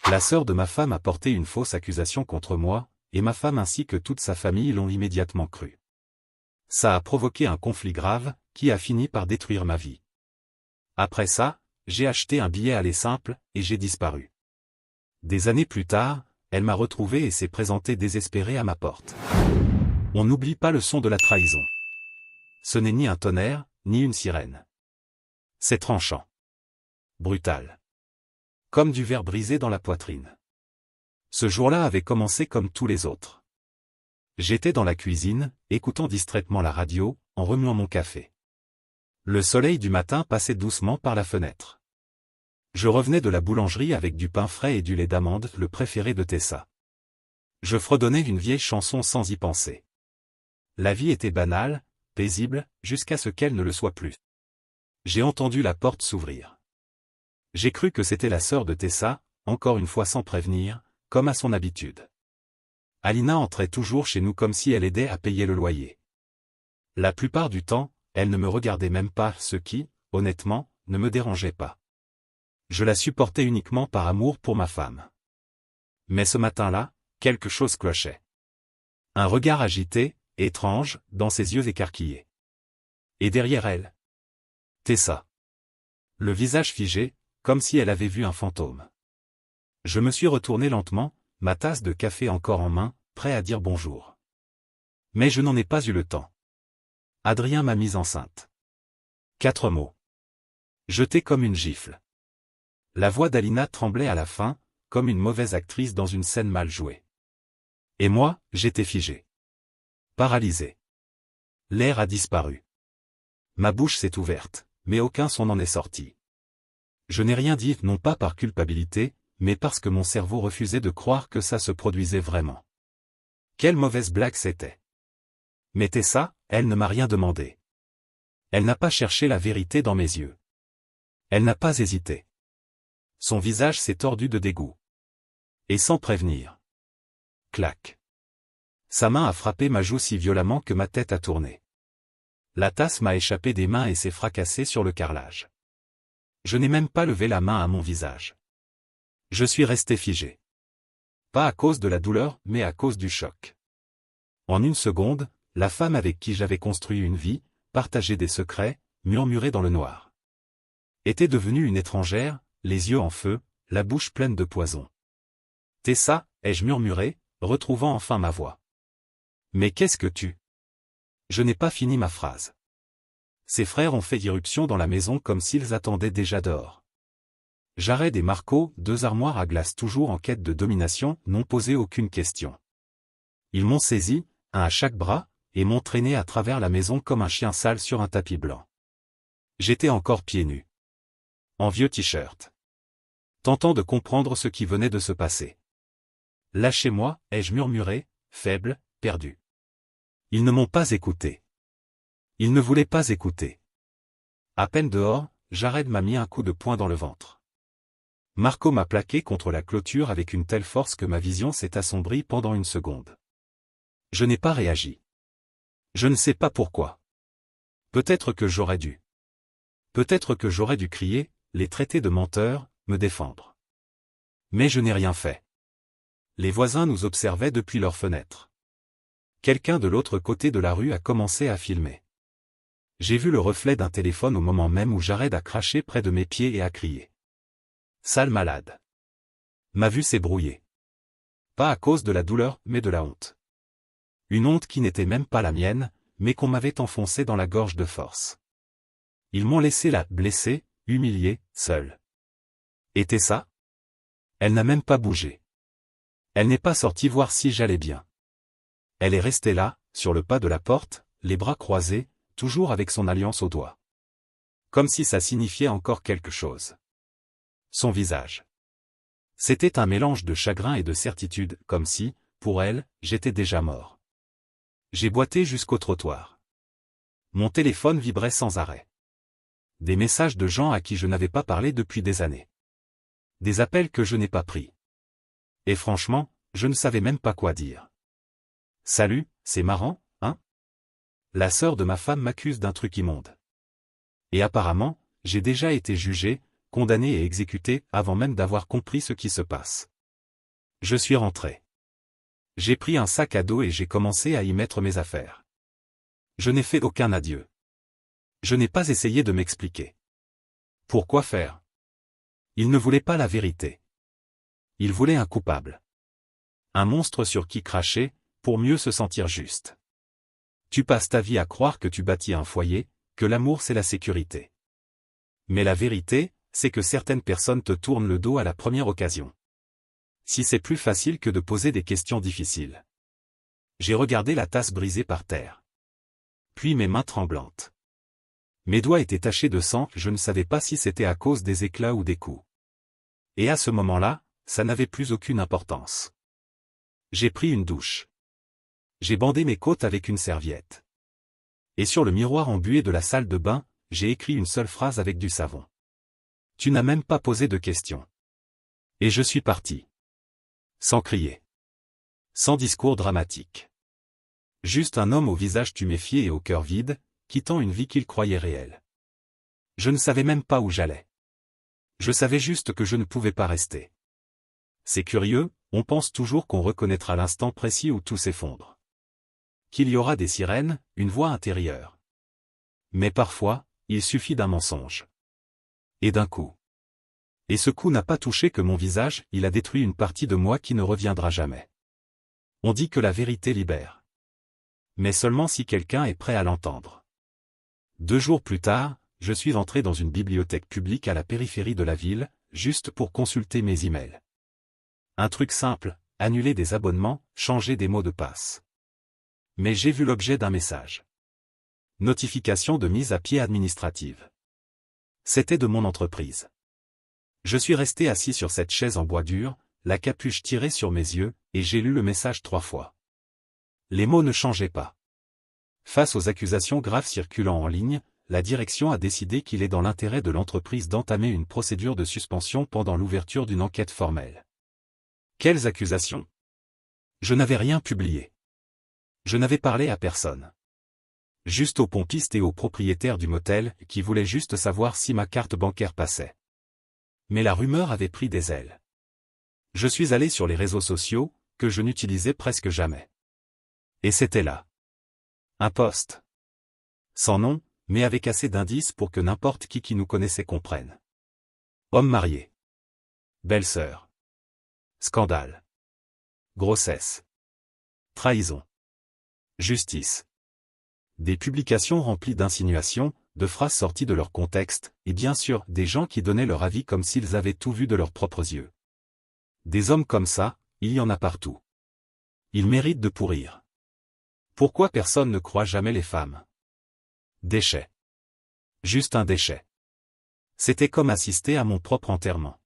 La sœur de ma femme a porté une fausse accusation contre moi, et ma femme ainsi que toute sa famille l'ont immédiatement cru. Ça a provoqué un conflit grave, qui a fini par détruire ma vie. Après ça, j'ai acheté un billet aller simple, et j'ai disparu. Des années plus tard, elle m'a retrouvé et s'est présentée désespérée à ma porte. On n'oublie pas le son de la trahison. Ce n'est ni un tonnerre, ni une sirène. C'est tranchant. Brutal. Comme du verre brisé dans la poitrine. Ce jour-là avait commencé comme tous les autres. J'étais dans la cuisine, écoutant distraitement la radio, en remuant mon café. Le soleil du matin passait doucement par la fenêtre. Je revenais de la boulangerie avec du pain frais et du lait d'amande, le préféré de Tessa. Je fredonnais une vieille chanson sans y penser. La vie était banale, paisible, jusqu'à ce qu'elle ne le soit plus. J'ai entendu la porte s'ouvrir. J'ai cru que c'était la sœur de Tessa, encore une fois sans prévenir, comme à son habitude. Alina entrait toujours chez nous comme si elle aidait à payer le loyer. La plupart du temps, elle ne me regardait même pas, ce qui, honnêtement, ne me dérangeait pas. Je la supportais uniquement par amour pour ma femme. Mais ce matin-là, quelque chose clochait. Un regard agité, étrange, dans ses yeux écarquillés. Et derrière elle, Tessa. Le visage figé, comme si elle avait vu un fantôme. Je me suis retourné lentement, ma tasse de café encore en main, prêt à dire bonjour. Mais je n'en ai pas eu le temps. Adrien m'a mise enceinte. 4 mots. Jeté comme une gifle. La voix d'Alina tremblait à la fin, comme une mauvaise actrice dans une scène mal jouée. Et moi, j'étais figé. Paralysé. L'air a disparu. Ma bouche s'est ouverte, mais aucun son n'en est sorti. Je n'ai rien dit, non pas par culpabilité, mais parce que mon cerveau refusait de croire que ça se produisait vraiment. Quelle mauvaise blague c'était. Mais Tessa, elle ne m'a rien demandé. Elle n'a pas cherché la vérité dans mes yeux. Elle n'a pas hésité. Son visage s'est tordu de dégoût. Et sans prévenir. Clac. Sa main a frappé ma joue si violemment que ma tête a tourné. La tasse m'a échappé des mains et s'est fracassée sur le carrelage. Je n'ai même pas levé la main à mon visage. Je suis resté figé. Pas à cause de la douleur, mais à cause du choc. En une seconde, la femme avec qui j'avais construit une vie, partagé des secrets, murmuré dans le noir, était devenue une étrangère, les yeux en feu, la bouche pleine de poison. Tessa, ai-je murmuré, retrouvant enfin ma voix. Mais qu'est-ce que tu... Je n'ai pas fini ma phrase. Ses frères ont fait irruption dans la maison comme s'ils attendaient déjà dehors. Jared et Marco, 2 armoires à glace toujours en quête de domination, n'ont posé aucune question. Ils m'ont saisi, un à chaque bras, et m'ont traîné à travers la maison comme un chien sale sur un tapis blanc. J'étais encore pieds nus. En vieux t-shirt. Tentant de comprendre ce qui venait de se passer. Lâchez-moi, ai-je murmuré, faible, perdu. Ils ne m'ont pas écouté. Ils ne voulaient pas écouter. À peine dehors, Jared m'a mis un coup de poing dans le ventre. Marco m'a plaqué contre la clôture avec une telle force que ma vision s'est assombrie pendant une seconde. Je n'ai pas réagi. Je ne sais pas pourquoi. Peut-être que j'aurais dû. Peut-être que j'aurais dû crier, les traiter de menteurs, me défendre. Mais je n'ai rien fait. Les voisins nous observaient depuis leurs fenêtres. Quelqu'un de l'autre côté de la rue a commencé à filmer. J'ai vu le reflet d'un téléphone au moment même où Jared a craché près de mes pieds et a crié. Sale malade. Ma vue s'est brouillée. Pas à cause de la douleur, mais de la honte. Une honte qui n'était même pas la mienne, mais qu'on m'avait enfoncée dans la gorge de force. Ils m'ont laissé là, blessé, humilié, seul. Et Tessa ? Elle n'a même pas bougé. Elle n'est pas sortie voir si j'allais bien. Elle est restée là, sur le pas de la porte, les bras croisés, toujours avec son alliance au doigt. Comme si ça signifiait encore quelque chose. Son visage. C'était un mélange de chagrin et de certitude, comme si, pour elle, j'étais déjà mort. J'ai boité jusqu'au trottoir. Mon téléphone vibrait sans arrêt. Des messages de gens à qui je n'avais pas parlé depuis des années. Des appels que je n'ai pas pris. Et franchement, je ne savais même pas quoi dire. Salut, c'est marrant, hein ? La sœur de ma femme m'accuse d'un truc immonde. Et apparemment, j'ai déjà été jugé, condamné et exécuté avant même d'avoir compris ce qui se passe. Je suis rentré. J'ai pris un sac à dos et j'ai commencé à y mettre mes affaires. Je n'ai fait aucun adieu. Je n'ai pas essayé de m'expliquer. Pourquoi faire? Il ne voulait pas la vérité. Il voulait un coupable. Un monstre sur qui cracher, pour mieux se sentir juste. Tu passes ta vie à croire que tu bâtis un foyer, que l'amour c'est la sécurité. Mais la vérité, c'est que certaines personnes te tournent le dos à la première occasion. Si c'est plus facile que de poser des questions difficiles. J'ai regardé la tasse brisée par terre. Puis mes mains tremblantes. Mes doigts étaient tachés de sang, je ne savais pas si c'était à cause des éclats ou des coups. Et à ce moment-là, ça n'avait plus aucune importance. J'ai pris une douche. J'ai bandé mes côtes avec une serviette. Et sur le miroir embué de la salle de bain, j'ai écrit une seule phrase avec du savon. Tu n'as même pas posé de questions. Et je suis parti. Sans crier. Sans discours dramatique. Juste un homme au visage tuméfié et au cœur vide, quittant une vie qu'il croyait réelle. Je ne savais même pas où j'allais. Je savais juste que je ne pouvais pas rester. C'est curieux, on pense toujours qu'on reconnaîtra l'instant précis où tout s'effondre. Qu'il y aura des sirènes, une voix intérieure. Mais parfois, il suffit d'un mensonge. Et d'un coup. Et ce coup n'a pas touché que mon visage, il a détruit une partie de moi qui ne reviendra jamais. On dit que la vérité libère. Mais seulement si quelqu'un est prêt à l'entendre. 2 jours plus tard, je suis entré dans une bibliothèque publique à la périphérie de la ville, juste pour consulter mes emails. Un truc simple, annuler des abonnements, changer des mots de passe. Mais j'ai vu l'objet d'un message. Notification de mise à pied administrative. C'était de mon entreprise. Je suis resté assis sur cette chaise en bois dur, la capuche tirée sur mes yeux, et j'ai lu le message 3 fois. Les mots ne changeaient pas. Face aux accusations graves circulant en ligne, la direction a décidé qu'il est dans l'intérêt de l'entreprise d'entamer une procédure de suspension pendant l'ouverture d'une enquête formelle. Quelles accusations? Je n'avais rien publié. Je n'avais parlé à personne. Juste aux pompistes et aux propriétaires du motel, qui voulaient juste savoir si ma carte bancaire passait. Mais la rumeur avait pris des ailes. Je suis allé sur les réseaux sociaux, que je n'utilisais presque jamais. Et c'était là. Un post. Sans nom, mais avec assez d'indices pour que n'importe qui nous connaissait comprenne. Homme marié. Belle-sœur. Scandale. Grossesse. Trahison. Justice. Des publications remplies d'insinuations, de phrases sorties de leur contexte, et bien sûr, des gens qui donnaient leur avis comme s'ils avaient tout vu de leurs propres yeux. Des hommes comme ça, il y en a partout. Ils méritent de pourrir. Pourquoi personne ne croit jamais les femmes? Déchet. Juste un déchet. C'était comme assister à mon propre enterrement.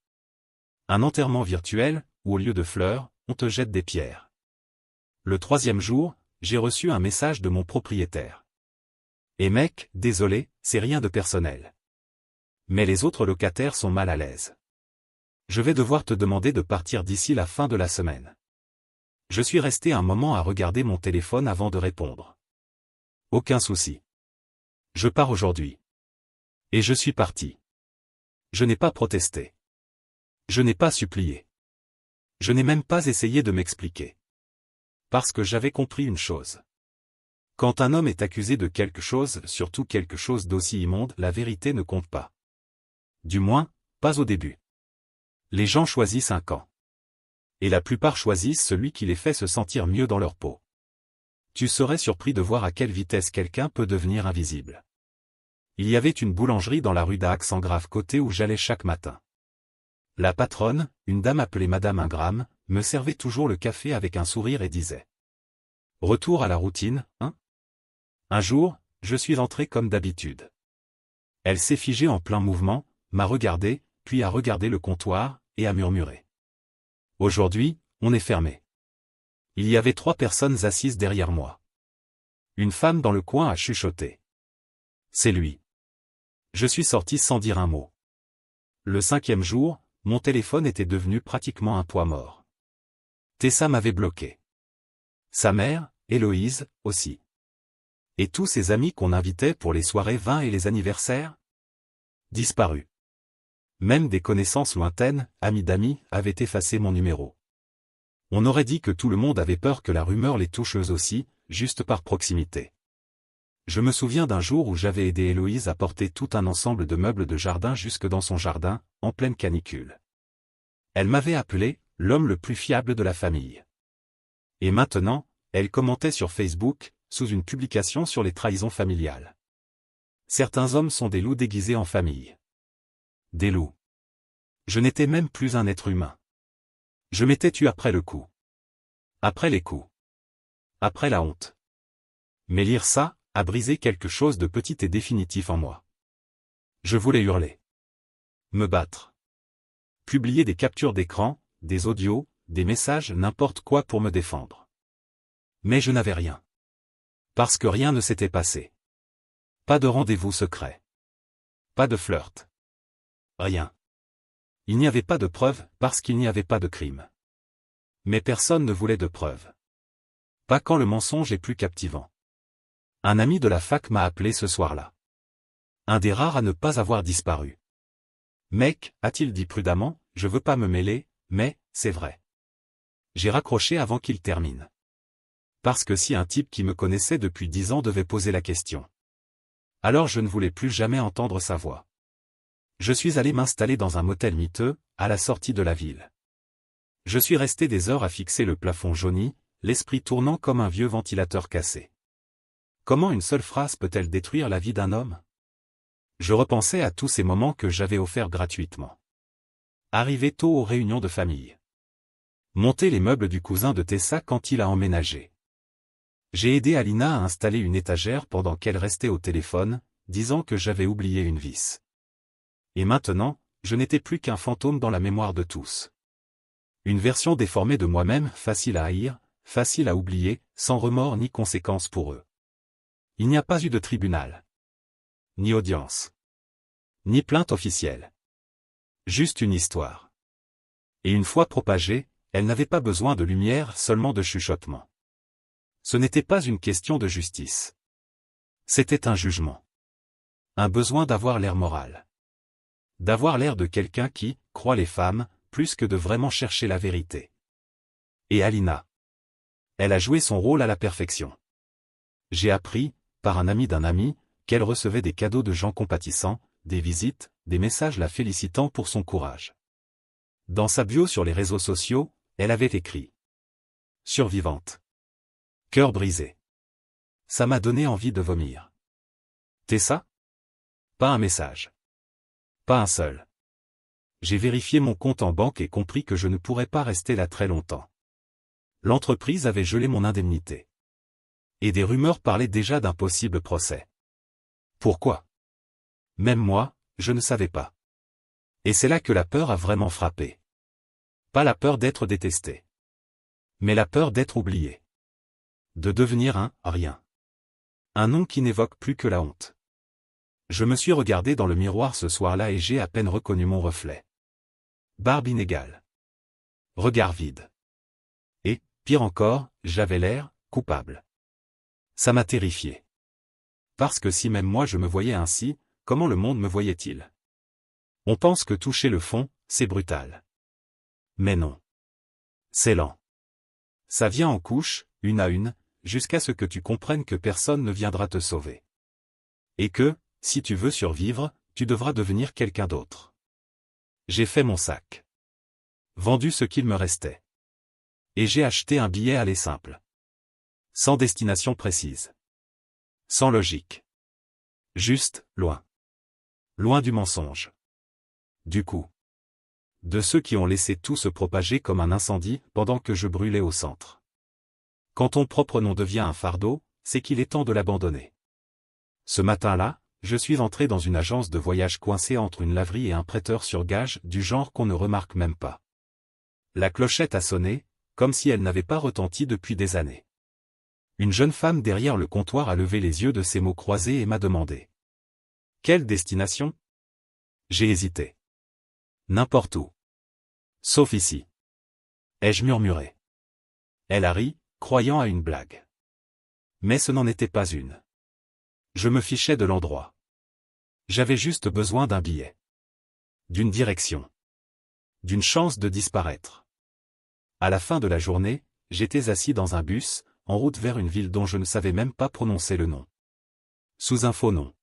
Un enterrement virtuel, où au lieu de fleurs, on te jette des pierres. Le 3e jour, j'ai reçu un message de mon propriétaire. Et mec, désolé, c'est rien de personnel. Mais les autres locataires sont mal à l'aise. Je vais devoir te demander de partir d'ici la fin de la semaine. Je suis resté un moment à regarder mon téléphone avant de répondre. Aucun souci. Je pars aujourd'hui. Et je suis parti. Je n'ai pas protesté. Je n'ai pas supplié. Je n'ai même pas essayé de m'expliquer. Parce que j'avais compris une chose. Quand un homme est accusé de quelque chose, surtout quelque chose d'aussi immonde, la vérité ne compte pas. Du moins, pas au début. Les gens choisissent un camp. Et la plupart choisissent celui qui les fait se sentir mieux dans leur peau. Tu serais surpris de voir à quelle vitesse quelqu'un peut devenir invisible. Il y avait une boulangerie dans la rue d'Aix-en-Grave-Côté où j'allais chaque matin. La patronne, une dame appelée Madame Ingram, me servait toujours le café avec un sourire et disait « Retour à la routine, hein ?» Un jour, je suis entré comme d'habitude. Elle s'est figée en plein mouvement, m'a regardé, puis a regardé le comptoir, et a murmuré. Aujourd'hui, on est fermé. Il y avait 3 personnes assises derrière moi. Une femme dans le coin a chuchoté. C'est lui. Je suis sorti sans dire un mot. Le 5e jour, mon téléphone était devenu pratiquement un poids mort. Tessa m'avait bloqué. Sa mère, Héloïse, aussi. Et tous ses amis qu'on invitait pour les soirées vin et les anniversaires? Disparus. Même des connaissances lointaines, amis d'amis, avaient effacé mon numéro. On aurait dit que tout le monde avait peur que la rumeur les touche eux aussi, juste par proximité. Je me souviens d'un jour où j'avais aidé Héloïse à porter tout un ensemble de meubles de jardin jusque dans son jardin, en pleine canicule. Elle m'avait appelé « l'homme le plus fiable de la famille ». Et maintenant, elle commentait sur Facebook, sous une publication sur les trahisons familiales. Certains hommes sont des loups déguisés en famille. Des loups. Je n'étais même plus un être humain. Je m'étais tué après le coup. Après les coups. Après la honte. Mais lire ça, a brisé quelque chose de petit et définitif en moi. Je voulais hurler. Me battre. Publier des captures d'écran, des audios, des messages, n'importe quoi pour me défendre. Mais je n'avais rien. Parce que rien ne s'était passé. Pas de rendez-vous secret. Pas de flirt. Rien. Il n'y avait pas de preuves, parce qu'il n'y avait pas de crime. Mais personne ne voulait de preuves. Pas quand le mensonge est plus captivant. Un ami de la fac m'a appelé ce soir-là. Un des rares à ne pas avoir disparu. Mec, a-t-il dit prudemment, je veux pas me mêler, mais, c'est vrai. J'ai raccroché avant qu'il termine. Parce que si un type qui me connaissait depuis 10 ans devait poser la question. Alors je ne voulais plus jamais entendre sa voix. Je suis allé m'installer dans un motel miteux, à la sortie de la ville. Je suis resté des heures à fixer le plafond jauni, l'esprit tournant comme un vieux ventilateur cassé. Comment une seule phrase peut-elle détruire la vie d'un homme? Je repensais à tous ces moments que j'avais offerts gratuitement. Arriver tôt aux réunions de famille. Monter les meubles du cousin de Tessa quand il a emménagé. J'ai aidé Alina à installer une étagère pendant qu'elle restait au téléphone, disant que j'avais oublié une vis. Et maintenant, je n'étais plus qu'un fantôme dans la mémoire de tous. Une version déformée de moi-même, facile à haïr, facile à oublier, sans remords ni conséquences pour eux. Il n'y a pas eu de tribunal. Ni audience. Ni plainte officielle. Juste une histoire. Et une fois propagée, elle n'avait pas besoin de lumière, seulement de chuchotement. Ce n'était pas une question de justice. C'était un jugement. Un besoin d'avoir l'air moral. D'avoir l'air de quelqu'un qui croit les femmes, plus que de vraiment chercher la vérité. Et Alina. Elle a joué son rôle à la perfection. J'ai appris, par un ami d'un ami, qu'elle recevait des cadeaux de gens compatissants, des visites, des messages la félicitant pour son courage. Dans sa bio sur les réseaux sociaux, elle avait écrit « Survivante. Cœur brisé. » Ça m'a donné envie de vomir. Tessa? Pas un message. Pas un seul. J'ai vérifié mon compte en banque et compris que je ne pourrais pas rester là très longtemps. L'entreprise avait gelé mon indemnité. Et des rumeurs parlaient déjà d'un possible procès. Pourquoi? Même moi, je ne savais pas. Et c'est là que la peur a vraiment frappé. Pas la peur d'être détesté. Mais la peur d'être oublié. De devenir un rien. Un nom qui n'évoque plus que la honte. Je me suis regardé dans le miroir ce soir-là et j'ai à peine reconnu mon reflet. Barbe inégale. Regard vide. Et, pire encore, j'avais l'air coupable. Ça m'a terrifié. Parce que si même moi je me voyais ainsi, comment le monde me voyait-il? On pense que toucher le fond, c'est brutal. Mais non. C'est lent. Ça vient en couches, une à une, jusqu'à ce que tu comprennes que personne ne viendra te sauver. Et que, si tu veux survivre, tu devras devenir quelqu'un d'autre. J'ai fait mon sac. Vendu ce qu'il me restait. Et j'ai acheté un billet aller simple. Sans destination précise. Sans logique. Juste, loin. Loin du mensonge. Du coup. De ceux qui ont laissé tout se propager comme un incendie pendant que je brûlais au centre. Quand ton propre nom devient un fardeau, c'est qu'il est temps de l'abandonner. Ce matin-là, je suis entré dans une agence de voyage coincée entre une laverie et un prêteur sur gage du genre qu'on ne remarque même pas. La clochette a sonné, comme si elle n'avait pas retenti depuis des années. Une jeune femme derrière le comptoir a levé les yeux de ses mots croisés et m'a demandé. Quelle destination? J'ai hésité. N'importe où. Sauf ici. Ai-je murmuré. Elle a ri, croyant à une blague. Mais ce n'en était pas une. Je me fichais de l'endroit. J'avais juste besoin d'un billet. D'une direction. D'une chance de disparaître. À la fin de la journée, j'étais assis dans un bus, en route vers une ville dont je ne savais même pas prononcer le nom. Sous un faux nom.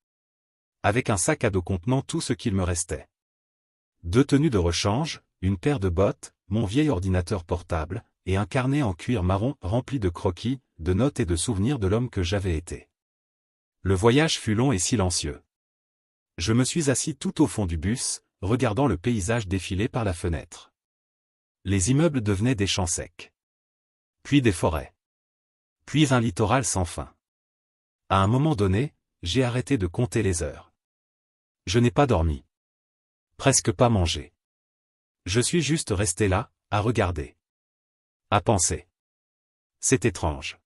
Avec un sac à dos contenant tout ce qu'il me restait. 2 tenues de rechange, une paire de bottes, mon vieil ordinateur portable, et un carnet en cuir marron rempli de croquis, de notes et de souvenirs de l'homme que j'avais été. Le voyage fut long et silencieux. Je me suis assis tout au fond du bus, regardant le paysage défiler par la fenêtre. Les immeubles devenaient des champs secs. Puis des forêts. Puis un littoral sans fin. À un moment donné, j'ai arrêté de compter les heures. Je n'ai pas dormi. Presque pas mangé. Je suis juste resté là, à regarder. À penser. C'est étrange.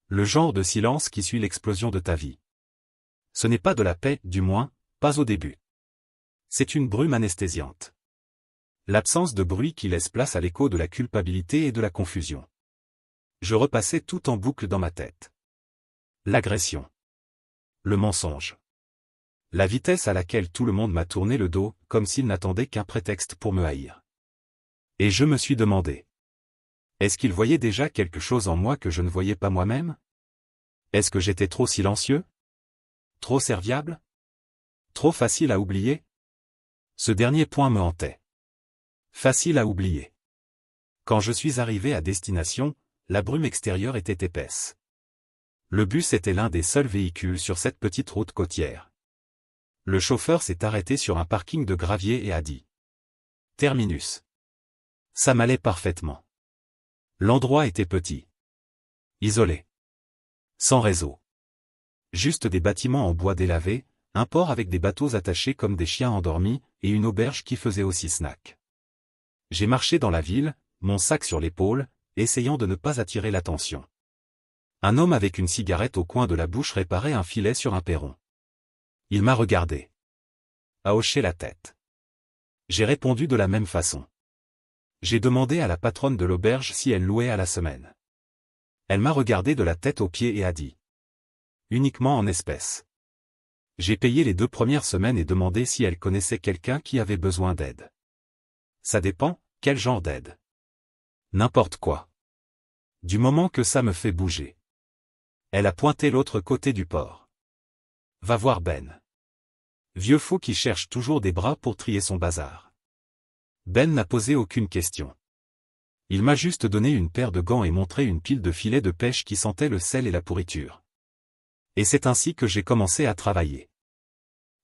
Le genre de silence qui suit l'explosion de ta vie. Ce n'est pas de la paix, du moins, pas au début. C'est une brume anesthésiante. L'absence de bruit qui laisse place à l'écho de la culpabilité et de la confusion. Je repassais tout en boucle dans ma tête. L'agression. Le mensonge. La vitesse à laquelle tout le monde m'a tourné le dos, comme s'il n'attendait qu'un prétexte pour me haïr. Et je me suis demandé. Est-ce qu'il voyait déjà quelque chose en moi que je ne voyais pas moi-même? Est-ce que j'étais trop silencieux? Trop serviable? Trop facile à oublier? Ce dernier point me hantait. Facile à oublier. Quand je suis arrivé à destination, la brume extérieure était épaisse. Le bus était l'un des seuls véhicules sur cette petite route côtière. Le chauffeur s'est arrêté sur un parking de gravier et a dit « Terminus ». Ça m'allait parfaitement. L'endroit était petit. Isolé. Sans réseau. Juste des bâtiments en bois délavé, un port avec des bateaux attachés comme des chiens endormis, et une auberge qui faisait aussi snack. J'ai marché dans la ville, mon sac sur l'épaule, essayant de ne pas attirer l'attention. Un homme avec une cigarette au coin de la bouche réparait un filet sur un perron. Il m'a regardé. A hoché la tête. J'ai répondu de la même façon. J'ai demandé à la patronne de l'auberge si elle louait à la semaine. Elle m'a regardé de la tête aux pieds et a dit. Uniquement en espèces. J'ai payé les 2 premières semaines et demandé si elle connaissait quelqu'un qui avait besoin d'aide. Ça dépend, quel genre d'aide. N'importe quoi. Du moment que ça me fait bouger. Elle a pointé l'autre côté du port. Va voir Ben. Vieux fou qui cherche toujours des bras pour trier son bazar. Ben n'a posé aucune question. Il m'a juste donné une paire de gants et montré une pile de filets de pêche qui sentait le sel et la pourriture. Et c'est ainsi que j'ai commencé à travailler.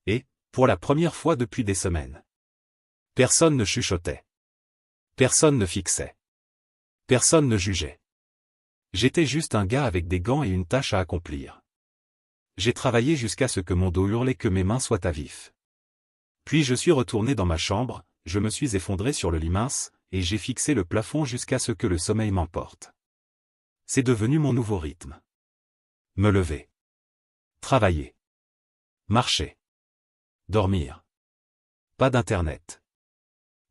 Et, pour la première fois depuis des semaines. Personne ne chuchotait. Personne ne fixait. Personne ne jugeait. J'étais juste un gars avec des gants et une tâche à accomplir. J'ai travaillé jusqu'à ce que mon dos hurlait que mes mains soient à vif. Puis je suis retourné dans ma chambre, je me suis effondré sur le lit mince, et j'ai fixé le plafond jusqu'à ce que le sommeil m'emporte. C'est devenu mon nouveau rythme. Me lever. Travailler. Marcher. Dormir. Pas d'internet.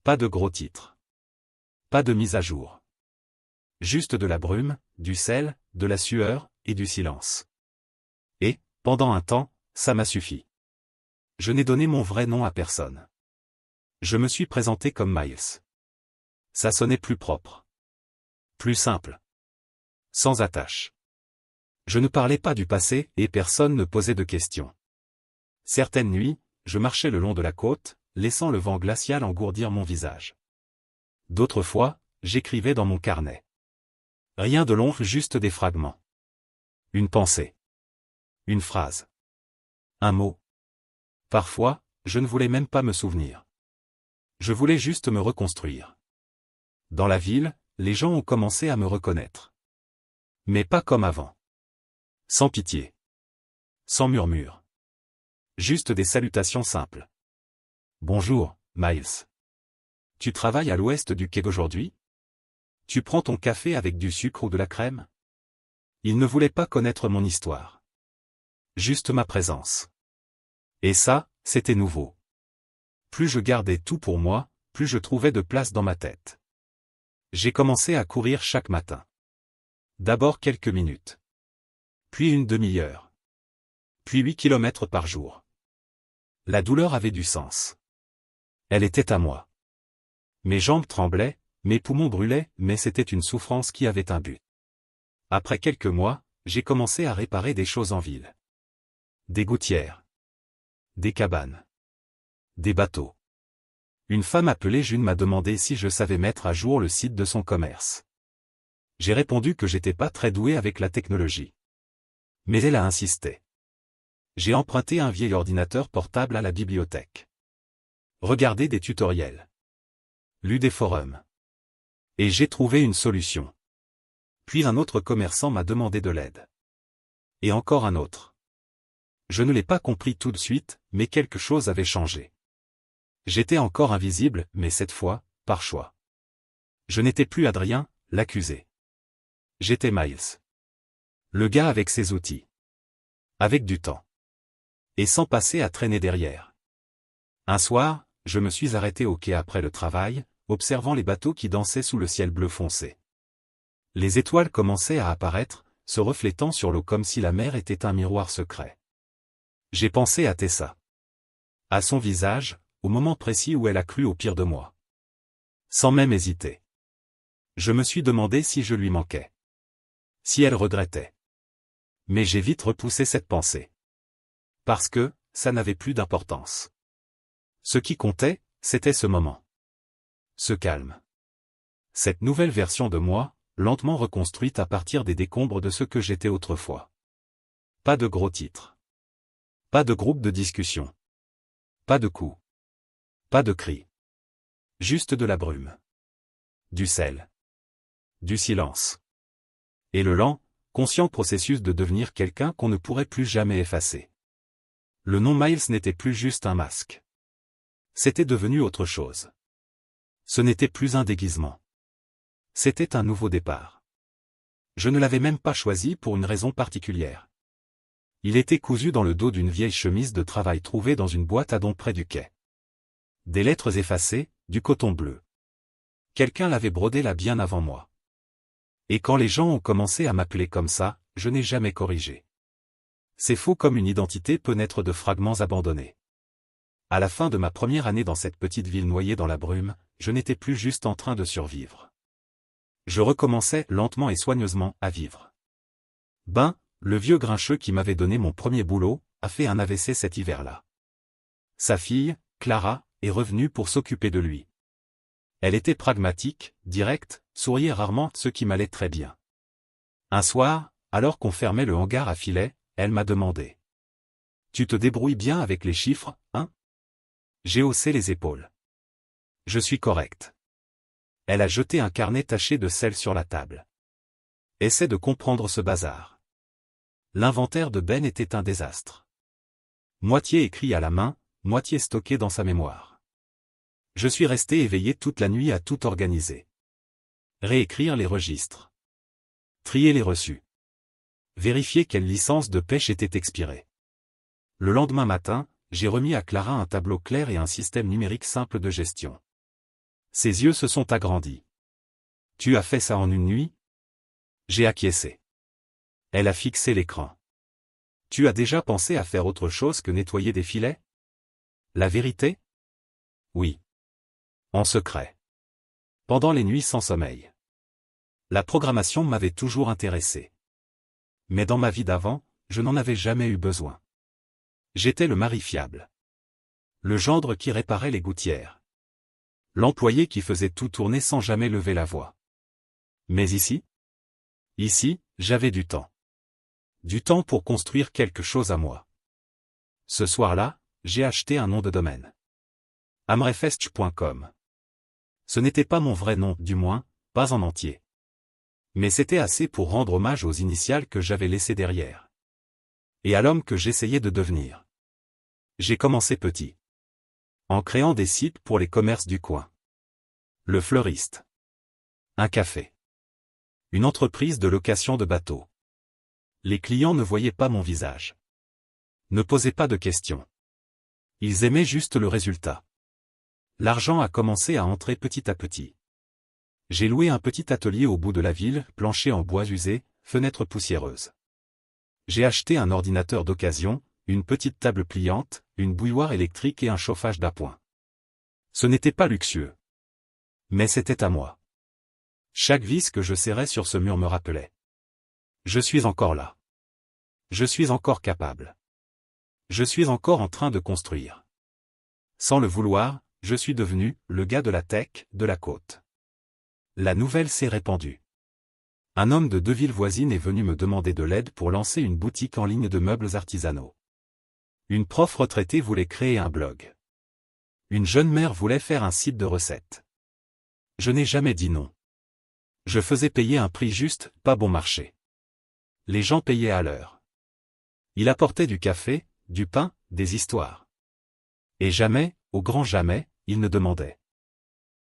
Pas de gros titres. Pas de mise à jour. Juste de la brume, du sel, de la sueur, et du silence. Et, pendant un temps, ça m'a suffi. Je n'ai donné mon vrai nom à personne. Je me suis présenté comme Miles. Ça sonnait plus propre. Plus simple. Sans attache. Je ne parlais pas du passé, et personne ne posait de questions. Certaines nuits, je marchais le long de la côte, laissant le vent glacial engourdir mon visage. D'autres fois, j'écrivais dans mon carnet. Rien de long, juste des fragments. Une pensée. Une phrase. Un mot. Parfois, je ne voulais même pas me souvenir. Je voulais juste me reconstruire. Dans la ville, les gens ont commencé à me reconnaître. Mais pas comme avant. Sans pitié. Sans murmure. Juste des salutations simples. Bonjour, Miles. Tu travailles à l'ouest du quai aujourd'hui? Tu prends ton café avec du sucre ou de la crème? Ils ne voulaient pas connaître mon histoire. Juste ma présence. Et ça, c'était nouveau. Plus je gardais tout pour moi, plus je trouvais de place dans ma tête. J'ai commencé à courir chaque matin. D'abord quelques minutes. Puis une demi-heure. Puis 8 kilomètres par jour. La douleur avait du sens. Elle était à moi. Mes jambes tremblaient, Mes poumons brûlaient, mais c'était une souffrance qui avait un but. Après quelques mois, j'ai commencé à réparer des choses en ville. Des gouttières. Des cabanes. Des bateaux. Une femme appelée June m'a demandé si je savais mettre à jour le site de son commerce. J'ai répondu que j'étais pas très doué avec la technologie. Mais elle a insisté. J'ai emprunté un vieil ordinateur portable à la bibliothèque. Regardé des tutoriels. Lu des forums. Et j'ai trouvé une solution. Puis un autre commerçant m'a demandé de l'aide. Et encore un autre. Je ne l'ai pas compris tout de suite, mais quelque chose avait changé. J'étais encore invisible, mais cette fois, par choix. Je n'étais plus Adrien, l'accusé. J'étais Miles. Le gars avec ses outils. Avec du temps. Et sans passer à traîner derrière. Un soir, je me suis arrêté au quai après le travail, observant les bateaux qui dansaient sous le ciel bleu foncé. Les étoiles commençaient à apparaître, se reflétant sur l'eau comme si la mer était un miroir secret. J'ai pensé à Tessa. À son visage, au moment précis où elle a cru au pire de moi. Sans même hésiter. Je me suis demandé si je lui manquais. Si elle regrettait. Mais j'ai vite repoussé cette pensée. Parce que, ça n'avait plus d'importance. Ce qui comptait, c'était ce moment. Ce calme. Cette nouvelle version de moi, lentement reconstruite à partir des décombres de ce que j'étais autrefois. Pas de gros titres. Pas de groupe de discussion. Pas de coups. Pas de cris. Juste de la brume. Du sel. Du silence. Et le lent, conscient processus de devenir quelqu'un qu'on ne pourrait plus jamais effacer. Le nom Miles n'était plus juste un masque. C'était devenu autre chose. Ce n'était plus un déguisement. C'était un nouveau départ. Je ne l'avais même pas choisi pour une raison particulière. Il était cousu dans le dos d'une vieille chemise de travail trouvée dans une boîte à dons près du quai. Des lettres effacées, du coton bleu. Quelqu'un l'avait brodé là bien avant moi. Et quand les gens ont commencé à m'appeler comme ça, je n'ai jamais corrigé. C'est faux comme une identité peut naître de fragments abandonnés. À la fin de ma première année dans cette petite ville noyée dans la brume, je n'étais plus juste en train de survivre. Je recommençais lentement et soigneusement à vivre. Ben, le vieux grincheux qui m'avait donné mon premier boulot, a fait un AVC cet hiver-là. Sa fille, Clara, est revenue pour s'occuper de lui. Elle était pragmatique, directe, souriait rarement, ce qui m'allait très bien. Un soir, alors qu'on fermait le hangar à filets, elle m'a demandé. « Tu te débrouilles bien avec les chiffres, hein ?» J'ai haussé les épaules. « Je suis correct. » Elle a jeté un carnet taché de sel sur la table. « Essaie de comprendre ce bazar. » L'inventaire de Ben était un désastre. Moitié écrit à la main, moitié stocké dans sa mémoire. Je suis resté éveillé toute la nuit à tout organiser. Réécrire les registres. Trier les reçus. Vérifier quelle licence de pêche était expirée. Le lendemain matin, j'ai remis à Clara un tableau clair et un système numérique simple de gestion. Ses yeux se sont agrandis. « Tu as fait ça en une nuit ?» J'ai acquiescé. Elle a fixé l'écran. « Tu as déjà pensé à faire autre chose que nettoyer des filets ?» La vérité ? Oui. En secret. Pendant les nuits sans sommeil. La programmation m'avait toujours intéressé. Mais dans ma vie d'avant, je n'en avais jamais eu besoin. J'étais le mari fiable. Le gendre qui réparait les gouttières. L'employé qui faisait tout tourner sans jamais lever la voix. Mais ici, j'avais du temps. Du temps pour construire quelque chose à moi. Ce soir-là, j'ai acheté un nom de domaine. amrefest.com. Ce n'était pas mon vrai nom, du moins, pas en entier. Mais c'était assez pour rendre hommage aux initiales que j'avais laissées derrière. Et à l'homme que j'essayais de devenir. J'ai commencé petit. En créant des sites pour les commerces du coin. Le fleuriste. Un café. Une entreprise de location de bateaux. Les clients ne voyaient pas mon visage. Ne posaient pas de questions. Ils aimaient juste le résultat. L'argent a commencé à entrer petit à petit. J'ai loué un petit atelier au bout de la ville, plancher en bois usé, fenêtres poussiéreuses. J'ai acheté un ordinateur d'occasion, une petite table pliante, une bouilloire électrique et un chauffage d'appoint. Ce n'était pas luxueux. Mais c'était à moi. Chaque vis que je serrais sur ce mur me rappelait. Je suis encore là. Je suis encore capable. Je suis encore en train de construire. Sans le vouloir, je suis devenu le gars de la tech, de la côte. La nouvelle s'est répandue. Un homme de 2 villes voisines est venu me demander de l'aide pour lancer une boutique en ligne de meubles artisanaux. Une prof retraitée voulait créer un blog. Une jeune mère voulait faire un site de recettes. Je n'ai jamais dit non. Je faisais payer un prix juste, pas bon marché. Les gens payaient à l'heure. Il apportait du café, du pain, des histoires. Et jamais, au grand jamais, il ne demandait.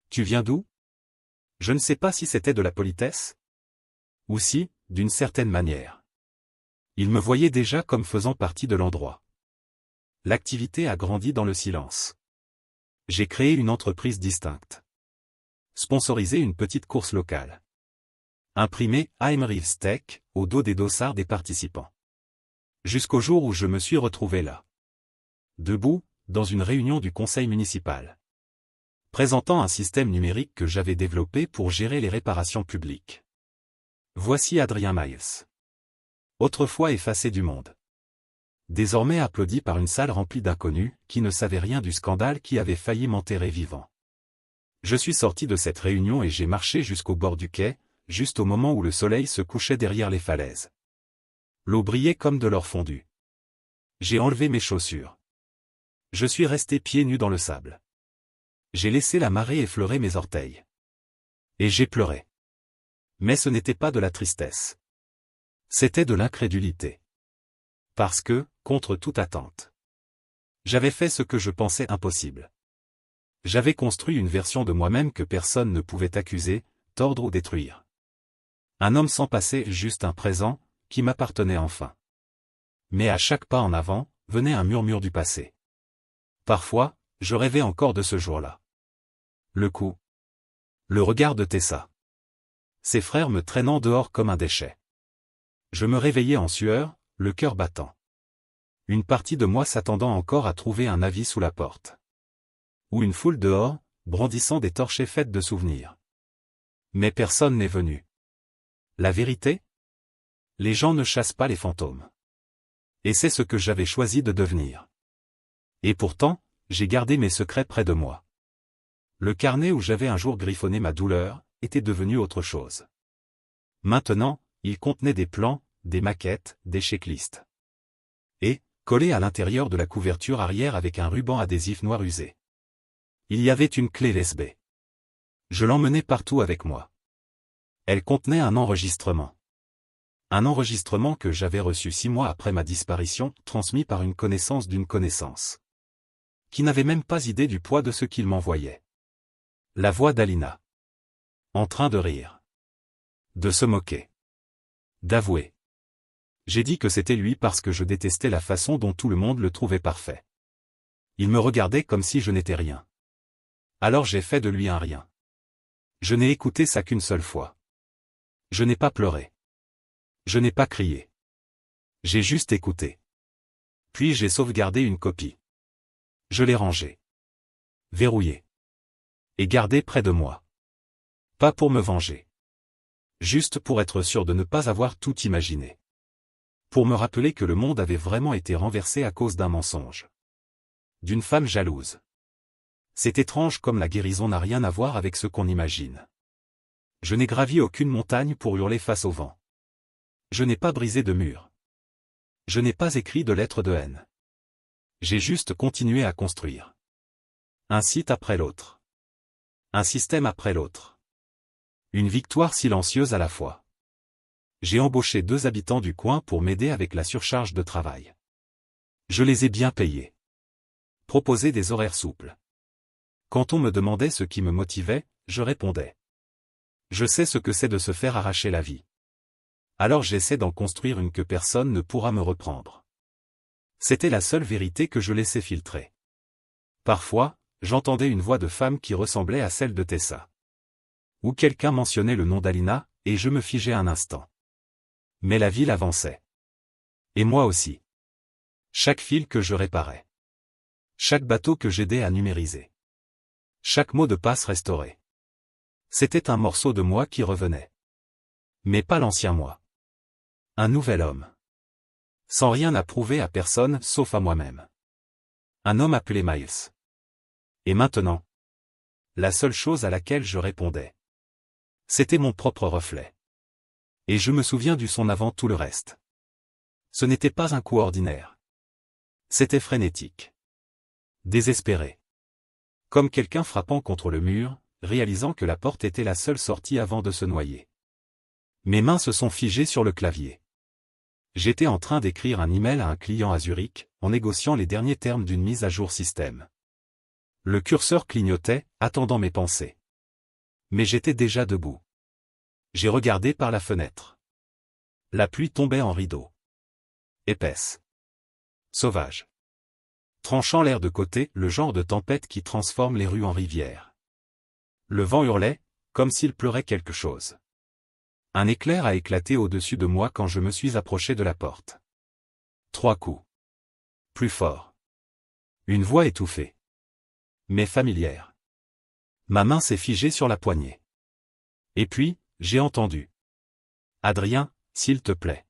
Tu viens d'où? Je ne sais pas si c'était de la politesse. Ou si, d'une certaine manière. Il me voyait déjà comme faisant partie de l'endroit. L'activité a grandi dans le silence. J'ai créé une entreprise distincte. Sponsorisé une petite course locale. Imprimé I'm Reeves Tech au dos des dossards des participants. Jusqu'au jour où je me suis retrouvé là. Debout, dans une réunion du conseil municipal. Présentant un système numérique que j'avais développé pour gérer les réparations publiques. Voici Adrien Miles. Autrefois effacé du monde. Désormais applaudi par une salle remplie d'inconnus, qui ne savaient rien du scandale qui avait failli m'enterrer vivant. Je suis sorti de cette réunion et j'ai marché jusqu'au bord du quai, juste au moment où le soleil se couchait derrière les falaises. L'eau brillait comme de l'or fondu. J'ai enlevé mes chaussures. Je suis resté pieds nus dans le sable. J'ai laissé la marée effleurer mes orteils. Et j'ai pleuré. Mais ce n'était pas de la tristesse. C'était de l'incrédulité. Parce que, contre toute attente, j'avais fait ce que je pensais impossible. J'avais construit une version de moi-même que personne ne pouvait accuser, tordre ou détruire. Un homme sans passé, juste un présent, qui m'appartenait enfin. Mais à chaque pas en avant, venait un murmure du passé. Parfois, je rêvais encore de ce jour-là. Le coup. Le regard de Tessa. Ses frères me traînant dehors comme un déchet. Je me réveillais en sueur, le cœur battant. Une partie de moi s'attendant encore à trouver un avis sous la porte. Ou une foule dehors, brandissant des torchets faites de souvenirs. Mais personne n'est venu. La vérité? Les gens ne chassent pas les fantômes. Et c'est ce que j'avais choisi de devenir. Et pourtant, j'ai gardé mes secrets près de moi. Le carnet où j'avais un jour griffonné ma douleur, était devenu autre chose. Maintenant, il contenait des plans, des maquettes, des checklists. Et, collé à l'intérieur de la couverture arrière avec un ruban adhésif noir usé. Il y avait une clé USB. Je l'emmenais partout avec moi. Elle contenait un enregistrement. Un enregistrement que j'avais reçu 6 mois après ma disparition, transmis par une connaissance d'une connaissance. Qui n'avait même pas idée du poids de ce qu'il m'envoyait. La voix d'Alina. En train de rire. De se moquer. D'avouer. J'ai dit que c'était lui parce que je détestais la façon dont tout le monde le trouvait parfait. Il me regardait comme si je n'étais rien. Alors j'ai fait de lui un rien. Je n'ai écouté ça qu'une seule fois. Je n'ai pas pleuré. Je n'ai pas crié. J'ai juste écouté. Puis j'ai sauvegardé une copie. Je l'ai rangée. Verrouillée. Et gardée près de moi. Pas pour me venger. Juste pour être sûr de ne pas avoir tout imaginé. Pour me rappeler que le monde avait vraiment été renversé à cause d'un mensonge. D'une femme jalouse. C'est étrange comme la guérison n'a rien à voir avec ce qu'on imagine. Je n'ai gravi aucune montagne pour hurler face au vent. Je n'ai pas brisé de mur. Je n'ai pas écrit de lettres de haine. J'ai juste continué à construire. Un site après l'autre. Un système après l'autre. Une victoire silencieuse à la fois. J'ai embauché 2 habitants du coin pour m'aider avec la surcharge de travail. Je les ai bien payés. Proposé des horaires souples. Quand on me demandait ce qui me motivait, je répondais. Je sais ce que c'est de se faire arracher la vie. Alors j'essaie d'en construire une que personne ne pourra me reprendre. C'était la seule vérité que je laissais filtrer. Parfois, j'entendais une voix de femme qui ressemblait à celle de Tessa. Ou quelqu'un mentionnait le nom d'Alina, et je me figeais un instant. Mais la ville avançait. Et moi aussi. Chaque fil que je réparais. Chaque bateau que j'aidais à numériser. Chaque mot de passe restauré. C'était un morceau de moi qui revenait. Mais pas l'ancien moi. Un nouvel homme. Sans rien à prouver à personne sauf à moi-même. Un homme appelé Miles. Et maintenant? La seule chose à laquelle je répondais. C'était mon propre reflet. Et je me souviens du son avant tout le reste. Ce n'était pas un coup ordinaire. C'était frénétique. Désespéré. Comme quelqu'un frappant contre le mur, réalisant que la porte était la seule sortie avant de se noyer. Mes mains se sont figées sur le clavier. J'étais en train d'écrire un email à un client à Zurich, en négociant les derniers termes d'une mise à jour système. Le curseur clignotait, attendant mes pensées. Mais j'étais déjà debout. J'ai regardé par la fenêtre. La pluie tombait en rideaux. Épaisse. Sauvage. Tranchant l'air de côté, le genre de tempête qui transforme les rues en rivières. Le vent hurlait, comme s'il pleurait quelque chose. Un éclair a éclaté au-dessus de moi quand je me suis approché de la porte. 3 coups. Plus fort. Une voix étouffée. Mais familière. Ma main s'est figée sur la poignée. Et puis, j'ai entendu. Adrien, s'il te plaît.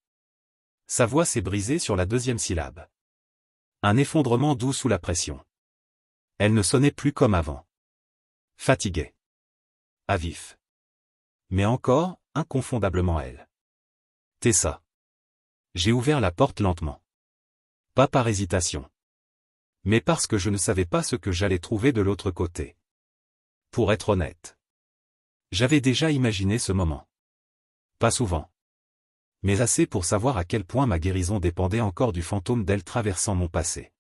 Sa voix s'est brisée sur la deuxième syllabe. Un effondrement doux sous la pression. Elle ne sonnait plus comme avant. Fatiguée. À vif. Mais encore, inconfondablement elle. Tessa. J'ai ouvert la porte lentement. Pas par hésitation. Mais parce que je ne savais pas ce que j'allais trouver de l'autre côté. Pour être honnête. J'avais déjà imaginé ce moment. Pas souvent. Mais assez pour savoir à quel point ma guérison dépendait encore du fantôme d'elle traversant mon passé.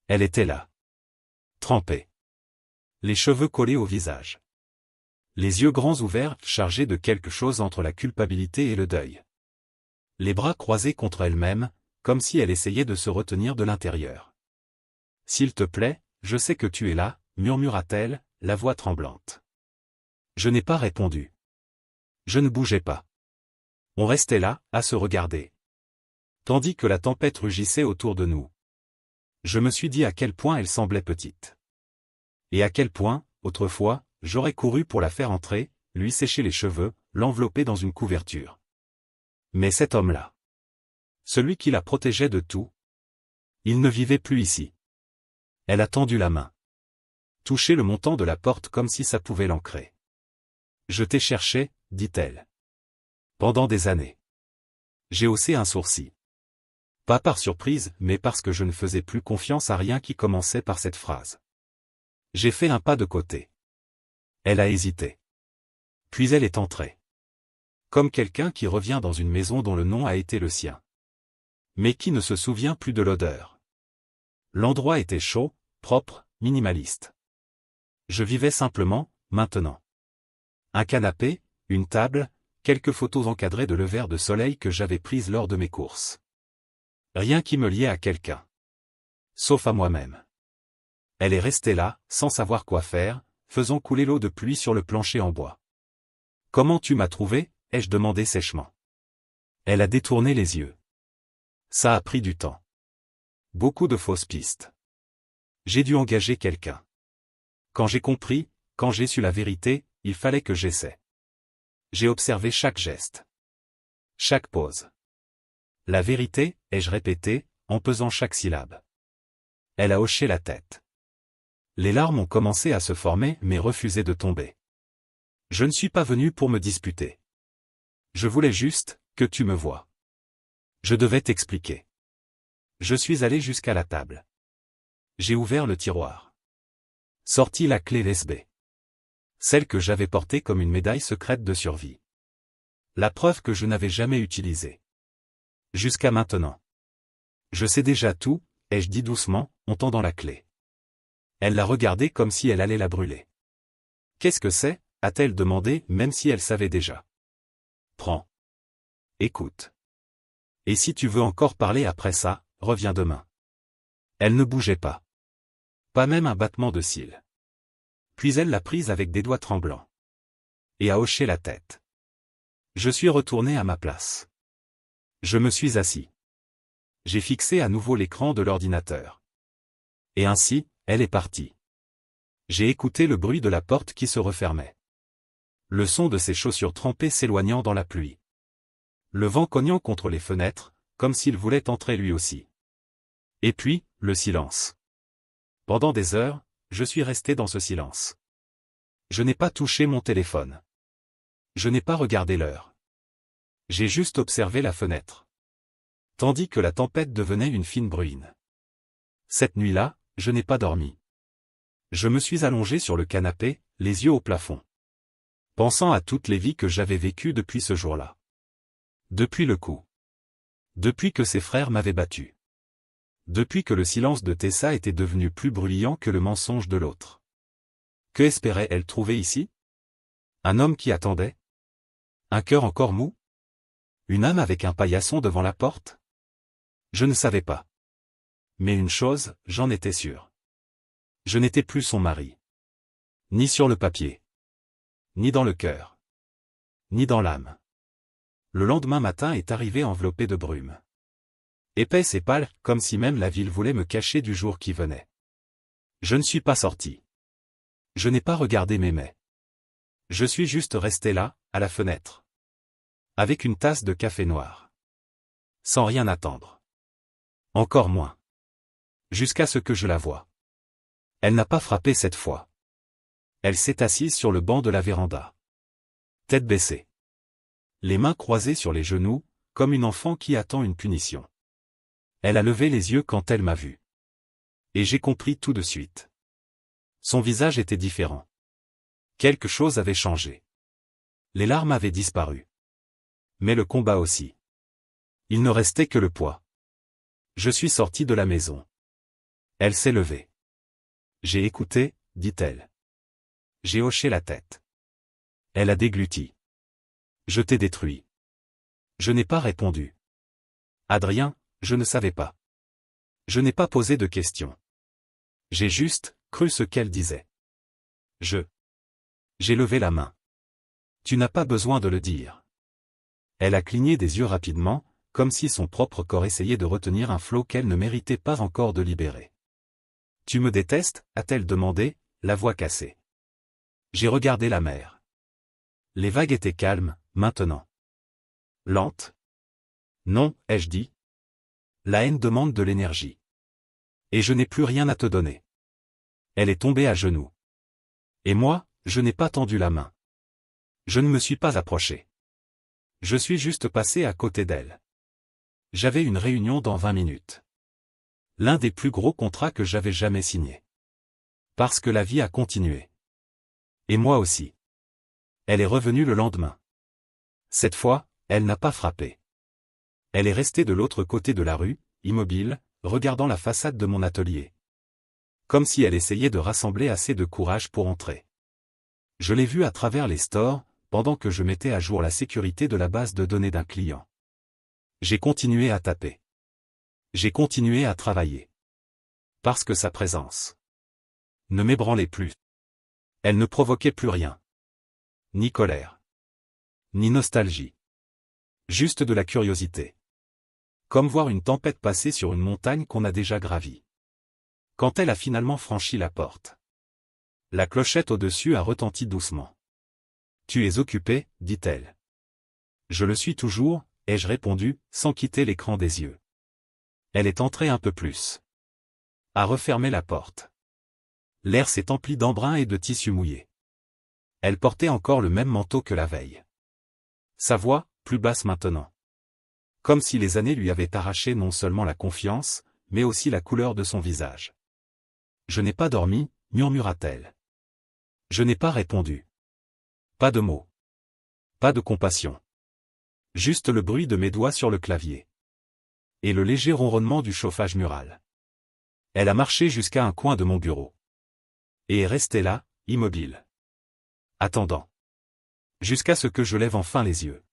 Elle était là. Trempée. Les cheveux collés au visage. Les yeux grands ouverts, chargés de quelque chose entre la culpabilité et le deuil. Les bras croisés contre elle-même, comme si elle essayait de se retenir de l'intérieur. « S'il te plaît, je sais que tu es là », murmura-t-elle, la voix tremblante. Je n'ai pas répondu. Je ne bougeais pas. On restait là, à se regarder. Tandis que la tempête rugissait autour de nous. Je me suis dit à quel point elle semblait petite. Et à quel point, autrefois, j'aurais couru pour la faire entrer, lui sécher les cheveux, l'envelopper dans une couverture. Mais cet homme-là. Celui qui la protégeait de tout. Il ne vivait plus ici. Elle a tendu la main. Touché le montant de la porte comme si ça pouvait l'ancrer. Je t'ai cherché, dit-elle. Pendant des années. J'ai haussé un sourcil. Pas par surprise, mais parce que je ne faisais plus confiance à rien qui commençait par cette phrase. J'ai fait un pas de côté. Elle a hésité. Puis elle est entrée. Comme quelqu'un qui revient dans une maison dont le nom a été le sien. Mais qui ne se souvient plus de l'odeur. L'endroit était chaud, propre, minimaliste. Je vivais simplement, maintenant. Un canapé, une table, quelques photos encadrées de levers de soleil que j'avais prises lors de mes courses. Rien qui me liait à quelqu'un. Sauf à moi-même. Elle est restée là, sans savoir quoi faire, faisant couler l'eau de pluie sur le plancher en bois. « Comment tu m'as trouvé ?» ai-je demandé sèchement. Elle a détourné les yeux. Ça a pris du temps. Beaucoup de fausses pistes. J'ai dû engager quelqu'un. Quand j'ai compris, quand j'ai su la vérité, il fallait que j'essaie. J'ai observé chaque geste. Chaque pause. La vérité, ai-je répété, en pesant chaque syllabe. Elle a hoché la tête. Les larmes ont commencé à se former mais refusaient de tomber. Je ne suis pas venu pour me disputer. Je voulais juste, que tu me vois. Je devais t'expliquer. Je suis allé jusqu'à la table. J'ai ouvert le tiroir. Sorti la clé USB. Celle que j'avais portée comme une médaille secrète de survie. La preuve que je n'avais jamais utilisée. Jusqu'à maintenant. Je sais déjà tout, ai-je dit doucement, en tendant la clé. Elle l'a regardée comme si elle allait la brûler. Qu'est-ce que c'est ? A-t-elle demandé, même si elle savait déjà. Prends. Écoute. Et si tu veux encore parler après ça, reviens demain. Elle ne bougeait pas. Pas même un battement de cils. Puis elle l'a prise avec des doigts tremblants. Et a hoché la tête. Je suis retourné à ma place. Je me suis assis. J'ai fixé à nouveau l'écran de l'ordinateur. Et ainsi, elle est partie. J'ai écouté le bruit de la porte qui se refermait. Le son de ses chaussures trempées s'éloignant dans la pluie. Le vent cognant contre les fenêtres, comme s'il voulait entrer lui aussi. Et puis, le silence. Pendant des heures, je suis resté dans ce silence. Je n'ai pas touché mon téléphone. Je n'ai pas regardé l'heure. J'ai juste observé la fenêtre. Tandis que la tempête devenait une fine bruine. Cette nuit-là, je n'ai pas dormi. Je me suis allongé sur le canapé, les yeux au plafond. Pensant à toutes les vies que j'avais vécues depuis ce jour-là. Depuis le coup. Depuis que ses frères m'avaient battu. Depuis que le silence de Tessa était devenu plus bruyant que le mensonge de l'autre. Que espérait-elle trouver ici? Un homme qui attendait? Un cœur encore mou? Une âme avec un paillasson devant la porte? Je ne savais pas. Mais une chose, j'en étais sûr. Je n'étais plus son mari. Ni sur le papier. Ni dans le cœur. Ni dans l'âme. Le lendemain matin est arrivé enveloppé de brume. Épaisse et pâle, comme si même la ville voulait me cacher du jour qui venait. Je ne suis pas sorti. Je n'ai pas regardé mes mets. Je suis juste resté là, à la fenêtre. Avec une tasse de café noir. Sans rien attendre. Encore moins. Jusqu'à ce que je la voie. Elle n'a pas frappé cette fois. Elle s'est assise sur le banc de la véranda. Tête baissée. Les mains croisées sur les genoux, comme une enfant qui attend une punition. Elle a levé les yeux quand elle m'a vu. Et j'ai compris tout de suite. Son visage était différent. Quelque chose avait changé. Les larmes avaient disparu. Mais le combat aussi. Il ne restait que le poids. Je suis sorti de la maison. Elle s'est levée. J'ai écouté, dit-elle. J'ai hoché la tête. Elle a dégluti. Je t'ai détruit. Je n'ai pas répondu. Adrien, je ne savais pas. Je n'ai pas posé de questions. J'ai juste cru ce qu'elle disait. J'ai levé la main. Tu n'as pas besoin de le dire. Elle a cligné des yeux rapidement, comme si son propre corps essayait de retenir un flot qu'elle ne méritait pas encore de libérer. Tu me détestes, a-t-elle demandé, la voix cassée. J'ai regardé la mer. Les vagues étaient calmes, maintenant. Lentes. Non, ai-je dit. La haine demande de l'énergie. Et je n'ai plus rien à te donner. Elle est tombée à genoux. Et moi, je n'ai pas tendu la main. Je ne me suis pas approché. Je suis juste passé à côté d'elle. J'avais une réunion dans 20 minutes. L'un des plus gros contrats que j'avais jamais signé. Parce que la vie a continué. Et moi aussi. Elle est revenue le lendemain. Cette fois, elle n'a pas frappé. Elle est restée de l'autre côté de la rue, immobile, regardant la façade de mon atelier. Comme si elle essayait de rassembler assez de courage pour entrer. Je l'ai vue à travers les stores, pendant que je mettais à jour la sécurité de la base de données d'un client. J'ai continué à taper. J'ai continué à travailler. Parce que sa présence ne m'ébranlait plus. Elle ne provoquait plus rien. Ni colère. Ni nostalgie. Juste de la curiosité. Comme voir une tempête passer sur une montagne qu'on a déjà gravie. Quand elle a finalement franchi la porte. La clochette au-dessus a retenti doucement. Tu es occupé, dit-elle. Je le suis toujours, ai-je répondu, sans quitter l'écran des yeux. Elle est entrée un peu plus. A refermé la porte. L'air s'est empli d'embrun et de tissu mouillé. Elle portait encore le même manteau que la veille. Sa voix, plus basse maintenant. Comme si les années lui avaient arraché non seulement la confiance, mais aussi la couleur de son visage. Je n'ai pas dormi, murmura-t-elle. Je n'ai pas répondu. Pas de mots. Pas de compassion. Juste le bruit de mes doigts sur le clavier. Et le léger ronronnement du chauffage mural. Elle a marché jusqu'à un coin de mon bureau. Et est restée là, immobile. Attendant. Jusqu'à ce que je lève enfin les yeux.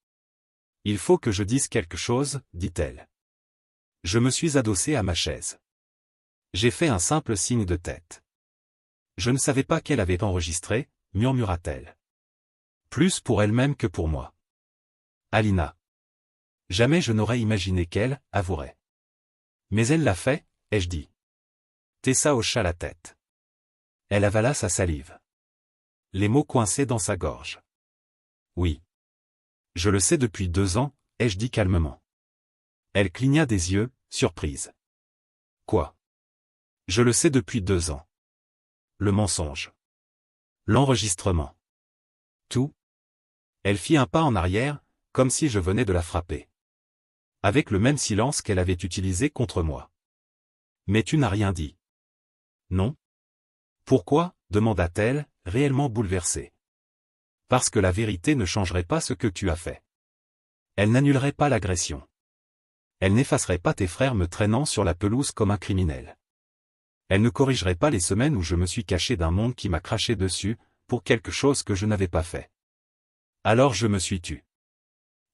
Il faut que je dise quelque chose, dit-elle. Je me suis adossé à ma chaise. J'ai fait un simple signe de tête. Je ne savais pas qu'elle avait enregistré, murmura-t-elle. Plus pour elle-même que pour moi. Alina. Jamais je n'aurais imaginé qu'elle avouerait. Mais elle l'a fait, ai-je dit. Tessa hocha la tête. Elle avala sa salive. Les mots coinçaient dans sa gorge. Oui. Je le sais depuis 2 ans, ai-je dit calmement. Elle cligna des yeux, surprise. Quoi? Je le sais depuis 2 ans. Le mensonge. L'enregistrement. Tout. Elle fit un pas en arrière, comme si je venais de la frapper. Avec le même silence qu'elle avait utilisé contre moi. Mais tu n'as rien dit. Non? Pourquoi? Demanda-t-elle, réellement bouleversée. Parce que la vérité ne changerait pas ce que tu as fait. Elle n'annulerait pas l'agression. Elle n'effacerait pas tes frères me traînant sur la pelouse comme un criminel. Elle ne corrigerait pas les semaines où je me suis caché d'un monde qui m'a craché dessus, pour quelque chose que je n'avais pas fait. Alors je me suis tu.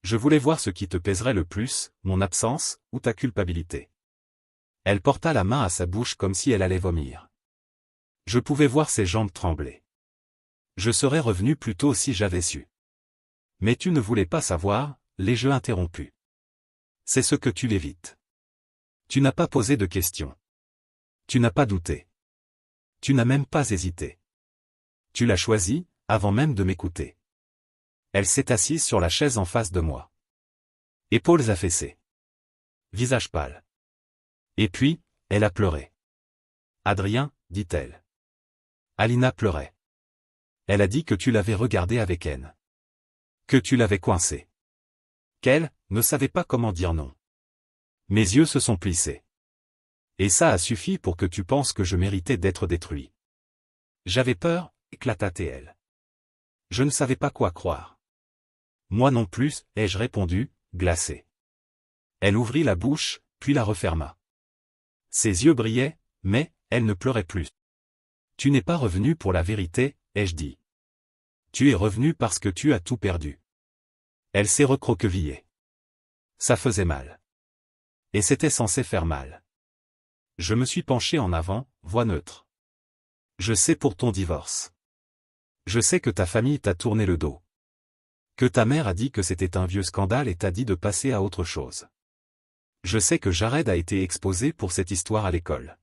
Je voulais voir ce qui te pèserait le plus, mon absence, ou ta culpabilité. Elle porta la main à sa bouche comme si elle allait vomir. Je pouvais voir ses jambes trembler. Je serais revenu plus tôt si j'avais su. Mais tu ne voulais pas savoir, les jeux interrompus. C'est ce que tu l'évites. Tu n'as pas posé de questions. Tu n'as pas douté. Tu n'as même pas hésité. Tu l'as choisi, avant même de m'écouter. Elle s'est assise sur la chaise en face de moi. Épaules affaissées. Visage pâle. Et puis, elle a pleuré. Adrien, dit-elle. Alina pleurait. Elle a dit que tu l'avais regardée avec haine. Que tu l'avais coincée. Qu'elle ne savait pas comment dire non. Mes yeux se sont plissés. Et ça a suffi pour que tu penses que je méritais d'être détruit. J'avais peur, éclata-t-elle. Je ne savais pas quoi croire. Moi non plus, ai-je répondu, glacé. Elle ouvrit la bouche, puis la referma. Ses yeux brillaient, mais, elle ne pleurait plus. Tu n'es pas revenu pour la vérité, ai-je dit. Tu es revenu parce que tu as tout perdu. Elle s'est recroquevillée. Ça faisait mal. Et c'était censé faire mal. Je me suis penché en avant, voix neutre. Je sais pour ton divorce. Je sais que ta famille t'a tourné le dos. Que ta mère a dit que c'était un vieux scandale et t'a dit de passer à autre chose. Je sais que Jared a été exposé pour cette histoire à l'école.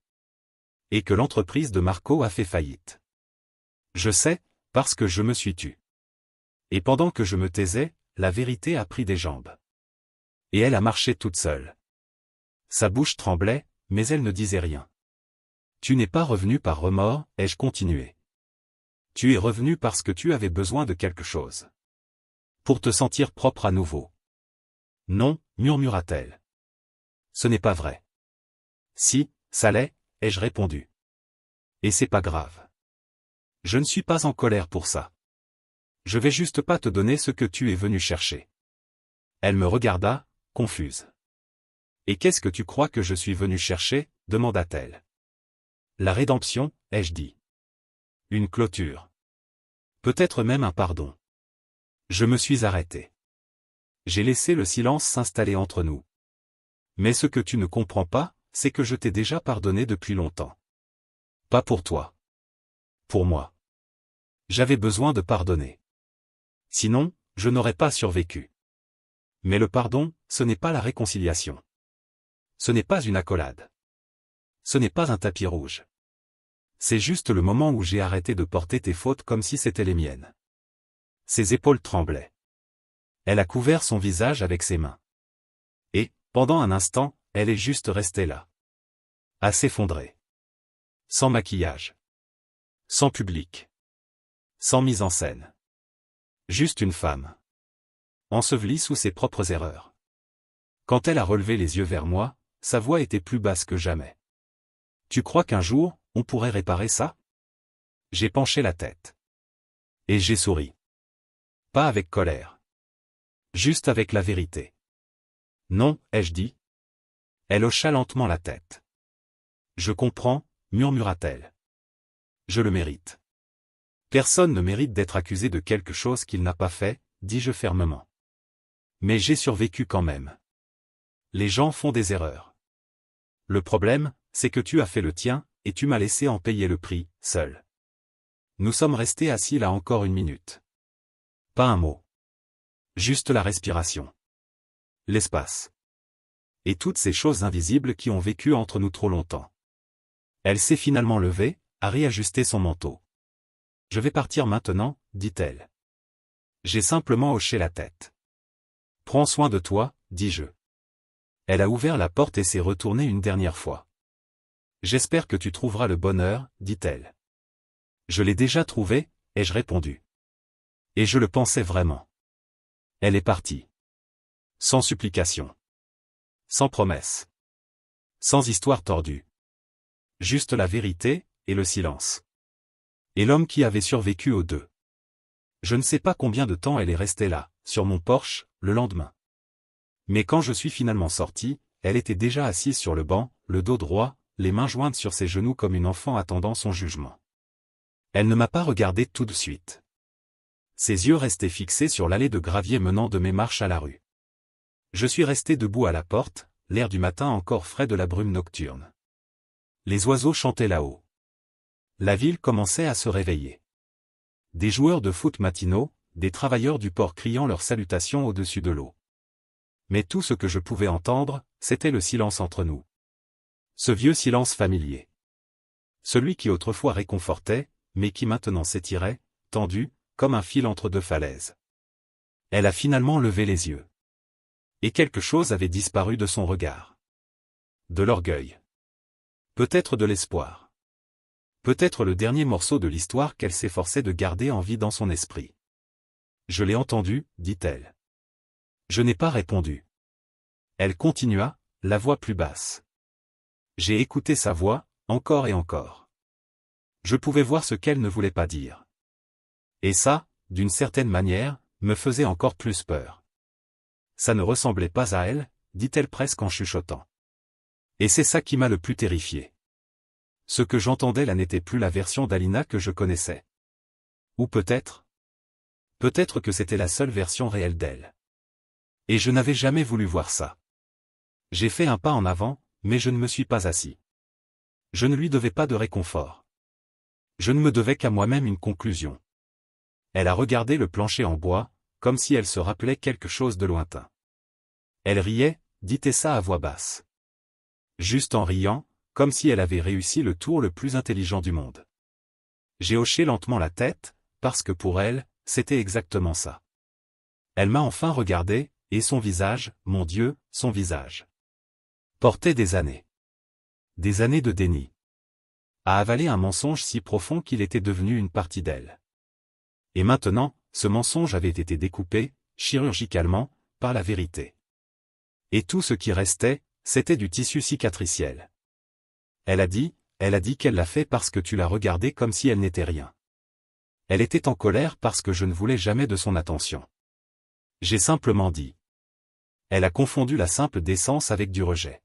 Et que l'entreprise de Marco a fait faillite. Je sais, parce que je me suis tu. Et pendant que je me taisais, la vérité a pris des jambes. Et elle a marché toute seule. Sa bouche tremblait, mais elle ne disait rien. Tu n'es pas revenu par remords, ai-je continué. Tu es revenu parce que tu avais besoin de quelque chose. Pour te sentir propre à nouveau. Non, murmura-t-elle. Ce n'est pas vrai. Si, ça l'est, ai-je répondu. Et c'est pas grave. Je ne suis pas en colère pour ça. Je vais juste pas te donner ce que tu es venu chercher. Elle me regarda, confuse. Et qu'est-ce que tu crois que je suis venu chercher, demanda-t-elle. La rédemption, ai-je dit. Une clôture. Peut-être même un pardon. Je me suis arrêté. J'ai laissé le silence s'installer entre nous. Mais ce que tu ne comprends pas, c'est que je t'ai déjà pardonné depuis longtemps. Pas pour toi. Pour moi. J'avais besoin de pardonner. Sinon, je n'aurais pas survécu. Mais le pardon, ce n'est pas la réconciliation. Ce n'est pas une accolade. Ce n'est pas un tapis rouge. C'est juste le moment où j'ai arrêté de porter tes fautes comme si c'étaient les miennes. Ses épaules tremblaient. Elle a couvert son visage avec ses mains. Et, pendant un instant, elle est juste restée là. À s'effondrer. Sans maquillage. Sans public. Sans mise en scène. Juste une femme. Ensevelie sous ses propres erreurs. Quand elle a relevé les yeux vers moi, sa voix était plus basse que jamais. Tu crois qu'un jour, on pourrait réparer ça? J'ai penché la tête. Et j'ai souri. Pas avec colère. Juste avec la vérité. Non, ai-je dit. Elle hocha lentement la tête. Je comprends, murmura-t-elle. Je le mérite. Personne ne mérite d'être accusé de quelque chose qu'il n'a pas fait, dis-je fermement. Mais j'ai survécu quand même. Les gens font des erreurs. Le problème, c'est que tu as fait le tien, et tu m'as laissé en payer le prix, seul. Nous sommes restés assis là encore 1 minute. Pas un mot. Juste la respiration. L'espace. Et toutes ces choses invisibles qui ont vécu entre nous trop longtemps. Elle s'est finalement levée, a réajusté son manteau. Je vais partir maintenant, dit-elle. J'ai simplement hoché la tête. Prends soin de toi, dis-je. Elle a ouvert la porte et s'est retournée une dernière fois. J'espère que tu trouveras le bonheur, dit-elle. Je l'ai déjà trouvé, ai-je répondu. Et je le pensais vraiment. Elle est partie. Sans supplication. Sans promesse. Sans histoire tordue. Juste la vérité, et le silence. Et l'homme qui avait survécu aux deux. Je ne sais pas combien de temps elle est restée là, sur mon porche, le lendemain. Mais quand je suis finalement sorti, elle était déjà assise sur le banc, le dos droit, les mains jointes sur ses genoux comme une enfant attendant son jugement. Elle ne m'a pas regardé tout de suite. Ses yeux restaient fixés sur l'allée de gravier menant de mes marches à la rue. Je suis resté debout à la porte, l'air du matin encore frais de la brume nocturne. Les oiseaux chantaient là-haut. La ville commençait à se réveiller. Des joueurs de foot matinaux, des travailleurs du port criant leurs salutations au-dessus de l'eau. Mais tout ce que je pouvais entendre, c'était le silence entre nous. Ce vieux silence familier. Celui qui autrefois réconfortait, mais qui maintenant s'étirait, tendu, comme un fil entre deux falaises. Elle a finalement levé les yeux. Et quelque chose avait disparu de son regard. De l'orgueil. Peut-être de l'espoir. Peut-être le dernier morceau de l'histoire qu'elle s'efforçait de garder en vie dans son esprit. Je l'ai entendu, dit-elle. Je n'ai pas répondu. Elle continua, la voix plus basse. J'ai écouté sa voix, encore et encore. Je pouvais voir ce qu'elle ne voulait pas dire. Et ça, d'une certaine manière, me faisait encore plus peur. Ça ne ressemblait pas à elle, dit-elle presque en chuchotant. Et c'est ça qui m'a le plus terrifié. Ce que j'entendais là n'était plus la version d'Alina que je connaissais. Ou peut-être que c'était la seule version réelle d'elle. Et je n'avais jamais voulu voir ça. J'ai fait un pas en avant, mais je ne me suis pas assis. Je ne lui devais pas de réconfort. Je ne me devais qu'à moi-même une conclusion. Elle a regardé le plancher en bois, comme si elle se rappelait quelque chose de lointain. Elle riait, dit Tessa à voix basse. Juste en riant, comme si elle avait réussi le tour le plus intelligent du monde. J'ai hoché lentement la tête, parce que pour elle, c'était exactement ça. Elle m'a enfin regardé, et son visage, mon Dieu, son visage. Portait des années. Des années de déni. À avaler un mensonge si profond qu'il était devenu une partie d'elle. Et maintenant, ce mensonge avait été découpé, chirurgicalement, par la vérité. Et tout ce qui restait, c'était du tissu cicatriciel. Elle a dit qu'elle l'a fait parce que tu l'as regardée comme si elle n'était rien. Elle était en colère parce que je ne voulais jamais de son attention. J'ai simplement dit. Elle a confondu la simple décence avec du rejet.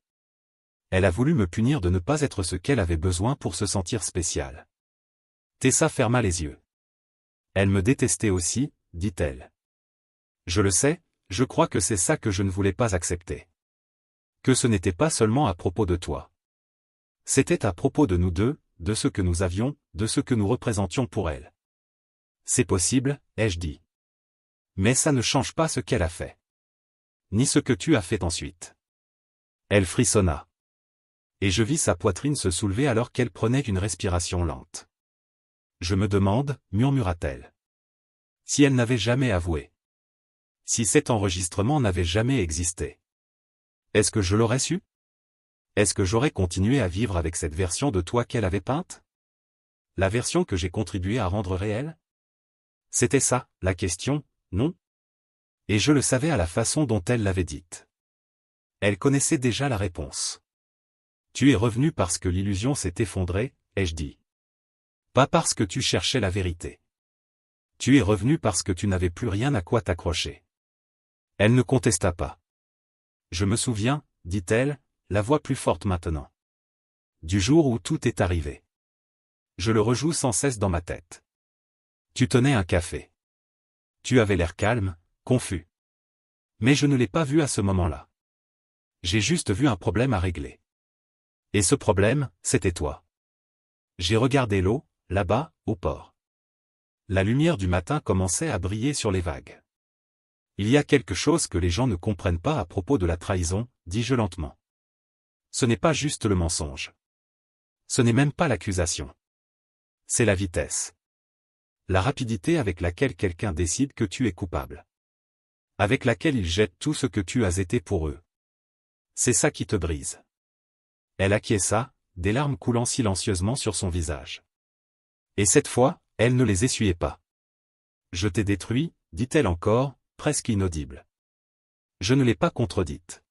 Elle a voulu me punir de ne pas être ce qu'elle avait besoin pour se sentir spéciale. Tessa ferma les yeux. Elle me détestait aussi, dit-elle. Je le sais, je crois que c'est ça que je ne voulais pas accepter. Que ce n'était pas seulement à propos de toi. C'était à propos de nous deux, de ce que nous avions, de ce que nous représentions pour elle. C'est possible, ai-je dit. Mais ça ne change pas ce qu'elle a fait. Ni ce que tu as fait ensuite. Elle frissonna. Et je vis sa poitrine se soulever alors qu'elle prenait une respiration lente. Je me demande, murmura-t-elle. Si elle n'avait jamais avoué. Si cet enregistrement n'avait jamais existé. Est-ce que je l'aurais su? Est-ce que j'aurais continué à vivre avec cette version de toi qu'elle avait peinte? La version que j'ai contribué à rendre réelle? C'était ça, la question, non? Et je le savais à la façon dont elle l'avait dite. Elle connaissait déjà la réponse. Tu es revenu parce que l'illusion s'est effondrée, ai-je dit. Pas parce que tu cherchais la vérité. Tu es revenu parce que tu n'avais plus rien à quoi t'accrocher. Elle ne contesta pas. Je me souviens, dit-elle, la voix plus forte maintenant. Du jour où tout est arrivé. Je le rejoue sans cesse dans ma tête. Tu tenais un café. Tu avais l'air calme, confus. Mais je ne l'ai pas vu à ce moment-là. J'ai juste vu un problème à régler. Et ce problème, c'était toi. J'ai regardé l'eau, là-bas, au port. La lumière du matin commençait à briller sur les vagues. Il y a quelque chose que les gens ne comprennent pas à propos de la trahison, dis-je lentement. Ce n'est pas juste le mensonge. Ce n'est même pas l'accusation. C'est la vitesse. La rapidité avec laquelle quelqu'un décide que tu es coupable. Avec laquelle il jette tout ce que tu as été pour eux. C'est ça qui te brise. Elle acquiesça, des larmes coulant silencieusement sur son visage. Et cette fois, elle ne les essuyait pas. Je t'ai détruit, dit-elle encore, presque inaudible. Je ne l'ai pas contredite.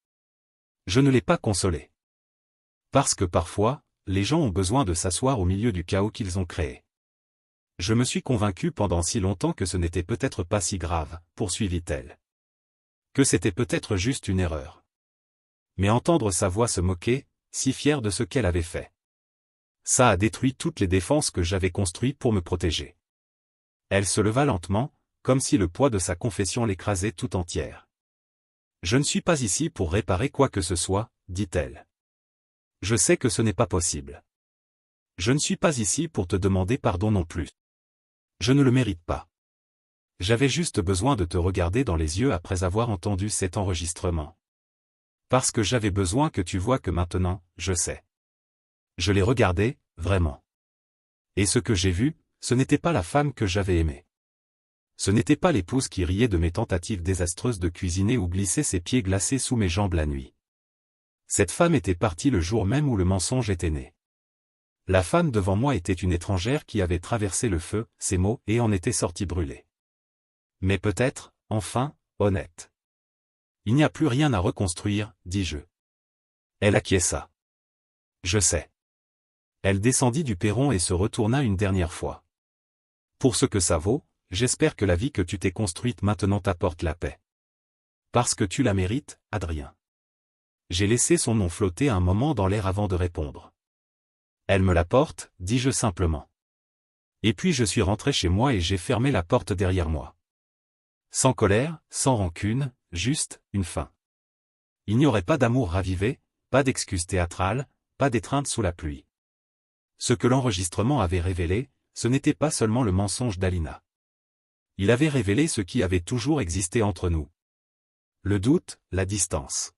Je ne l'ai pas consolée. Parce que parfois, les gens ont besoin de s'asseoir au milieu du chaos qu'ils ont créé. Je me suis convaincu pendant si longtemps que ce n'était peut-être pas si grave, poursuivit-elle. Que c'était peut-être juste une erreur. Mais entendre sa voix se moquer, si fière de ce qu'elle avait fait. Ça a détruit toutes les défenses que j'avais construites pour me protéger. Elle se leva lentement, comme si le poids de sa confession l'écrasait tout entière. Je ne suis pas ici pour réparer quoi que ce soit, dit-elle. Je sais que ce n'est pas possible. Je ne suis pas ici pour te demander pardon non plus. Je ne le mérite pas. J'avais juste besoin de te regarder dans les yeux après avoir entendu cet enregistrement. Parce que j'avais besoin que tu vois que maintenant, je sais. Je l'ai regardé, vraiment. Et ce que j'ai vu, ce n'était pas la femme que j'avais aimée. Ce n'était pas l'épouse qui riait de mes tentatives désastreuses de cuisiner ou glisser ses pieds glacés sous mes jambes la nuit. Cette femme était partie le jour même où le mensonge était né. La femme devant moi était une étrangère qui avait traversé le feu, ces mots, et en était sortie brûlée. Mais peut-être, enfin, honnête. Il n'y a plus rien à reconstruire, dis-je. Elle acquiesça. Je sais. Elle descendit du perron et se retourna une dernière fois. Pour ce que ça vaut, j'espère que la vie que tu t'es construite maintenant t'apporte la paix. Parce que tu la mérites, Adrien. J'ai laissé son nom flotter un moment dans l'air avant de répondre. Elle me l'apporte, dis-je simplement. Et puis je suis rentré chez moi et j'ai fermé la porte derrière moi. Sans colère, sans rancune, juste, une fin. Il n'y aurait pas d'amour ravivé, pas d'excuses théâtrales, pas d'étreinte sous la pluie. Ce que l'enregistrement avait révélé, ce n'était pas seulement le mensonge d'Alina. Il avait révélé ce qui avait toujours existé entre nous. Le doute, la distance.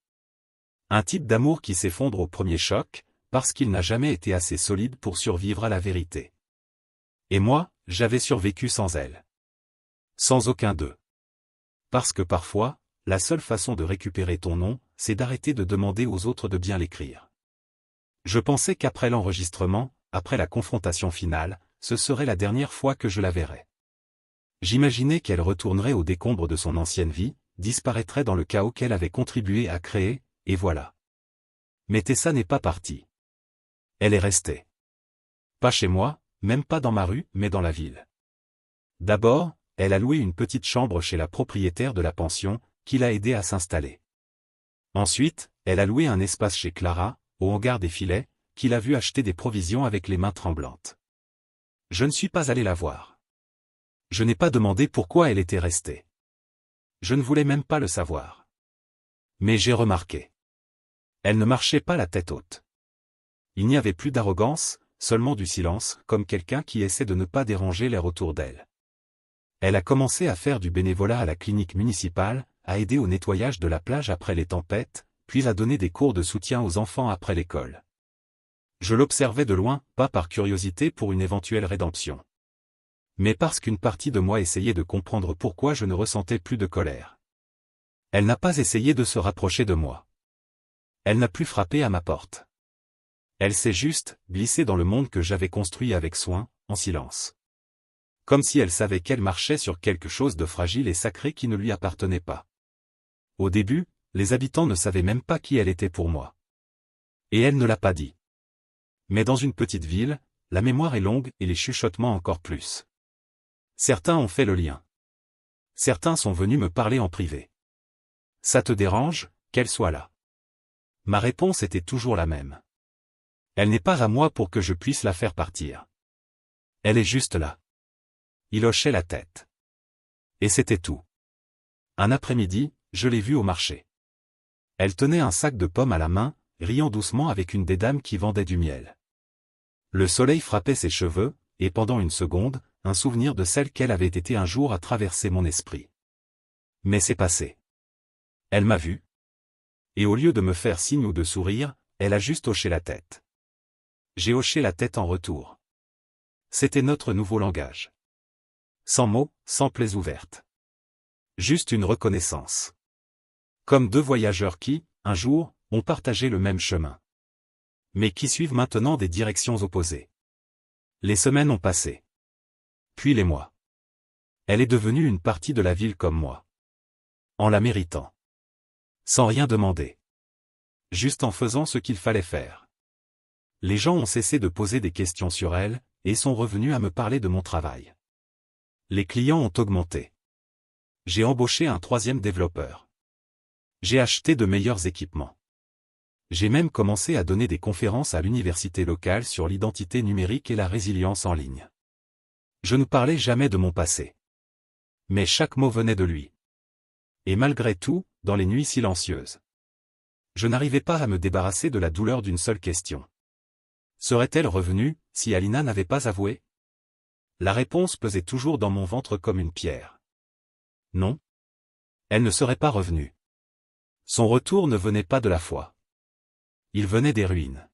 Un type d'amour qui s'effondre au premier choc, parce qu'il n'a jamais été assez solide pour survivre à la vérité. Et moi, j'avais survécu sans elle. Sans aucun d'eux. Parce que parfois, la seule façon de récupérer ton nom, c'est d'arrêter de demander aux autres de bien l'écrire. Je pensais qu'après l'enregistrement, après la confrontation finale, ce serait la dernière fois que je la verrais. J'imaginais qu'elle retournerait au décombre de son ancienne vie, disparaîtrait dans le chaos qu'elle avait contribué à créer, et voilà. Mais Tessa n'est pas partie. Elle est restée. Pas chez moi, même pas dans ma rue, mais dans la ville. D'abord, elle a loué une petite chambre chez la propriétaire de la pension, qui l'a aidée à s'installer. Ensuite, elle a loué un espace chez Clara, au hangar des filets, qui l'a vu acheter des provisions avec les mains tremblantes. Je ne suis pas allé la voir. Je n'ai pas demandé pourquoi elle était restée. Je ne voulais même pas le savoir. Mais j'ai remarqué. Elle ne marchait pas la tête haute. Il n'y avait plus d'arrogance, seulement du silence, comme quelqu'un qui essaie de ne pas déranger l'air autour d'elle. Elle a commencé à faire du bénévolat à la clinique municipale, à aider au nettoyage de la plage après les tempêtes, puis à donner des cours de soutien aux enfants après l'école. Je l'observais de loin, pas par curiosité pour une éventuelle rédemption. Mais parce qu'une partie de moi essayait de comprendre pourquoi je ne ressentais plus de colère. Elle n'a pas essayé de se rapprocher de moi. Elle n'a plus frappé à ma porte. Elle s'est juste glissée dans le monde que j'avais construit avec soin, en silence. Comme si elle savait qu'elle marchait sur quelque chose de fragile et sacré qui ne lui appartenait pas. Au début, les habitants ne savaient même pas qui elle était pour moi. Et elle ne l'a pas dit. Mais dans une petite ville, la mémoire est longue et les chuchotements encore plus. Certains ont fait le lien. Certains sont venus me parler en privé. Ça te dérange, qu'elle soit là? Ma réponse était toujours la même. Elle n'est pas à moi pour que je puisse la faire partir. Elle est juste là. Il hochait la tête. Et c'était tout. Un après-midi, je l'ai vue au marché. Elle tenait un sac de pommes à la main, riant doucement avec une des dames qui vendait du miel. Le soleil frappait ses cheveux, et pendant une seconde, un souvenir de celle qu'elle avait été un jour a traversé mon esprit. Mais c'est passé. Elle m'a vu. Et au lieu de me faire signe ou de sourire, elle a juste hoché la tête. J'ai hoché la tête en retour. C'était notre nouveau langage. Sans mots, sans plaies ouvertes. Juste une reconnaissance. Comme deux voyageurs qui, un jour, ont partagé le même chemin. Mais qui suivent maintenant des directions opposées. Les semaines ont passé. Puis les mois. Elle est devenue une partie de la ville comme moi. En la méritant. Sans rien demander. Juste en faisant ce qu'il fallait faire. Les gens ont cessé de poser des questions sur elle, et sont revenus à me parler de mon travail. Les clients ont augmenté. J'ai embauché un troisième développeur. J'ai acheté de meilleurs équipements. J'ai même commencé à donner des conférences à l'université locale sur l'identité numérique et la résilience en ligne. Je ne parlais jamais de mon passé. Mais chaque mot venait de lui. Et malgré tout, dans les nuits silencieuses, je n'arrivais pas à me débarrasser de la douleur d'une seule question. Serait-elle revenue, si Alina n'avait pas avoué? La réponse pesait toujours dans mon ventre comme une pierre. Non. Elle ne serait pas revenue. Son retour ne venait pas de la foi. Il venait des ruines.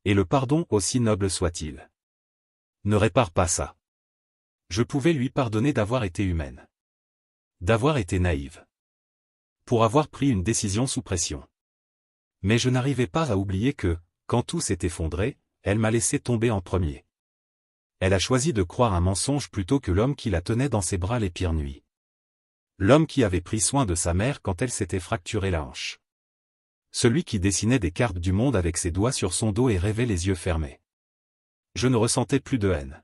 Et le pardon, aussi noble soit-il, ne répare pas ça. Je pouvais lui pardonner d'avoir été humaine. D'avoir été naïve. Pour avoir pris une décision sous pression. Mais je n'arrivais pas à oublier que, quand tout s'est effondré, elle m'a laissé tomber en premier. Elle a choisi de croire un mensonge plutôt que l'homme qui la tenait dans ses bras les pires nuits. L'homme qui avait pris soin de sa mère quand elle s'était fracturé la hanche. Celui qui dessinait des cartes du monde avec ses doigts sur son dos et rêvait les yeux fermés. Je ne ressentais plus de haine.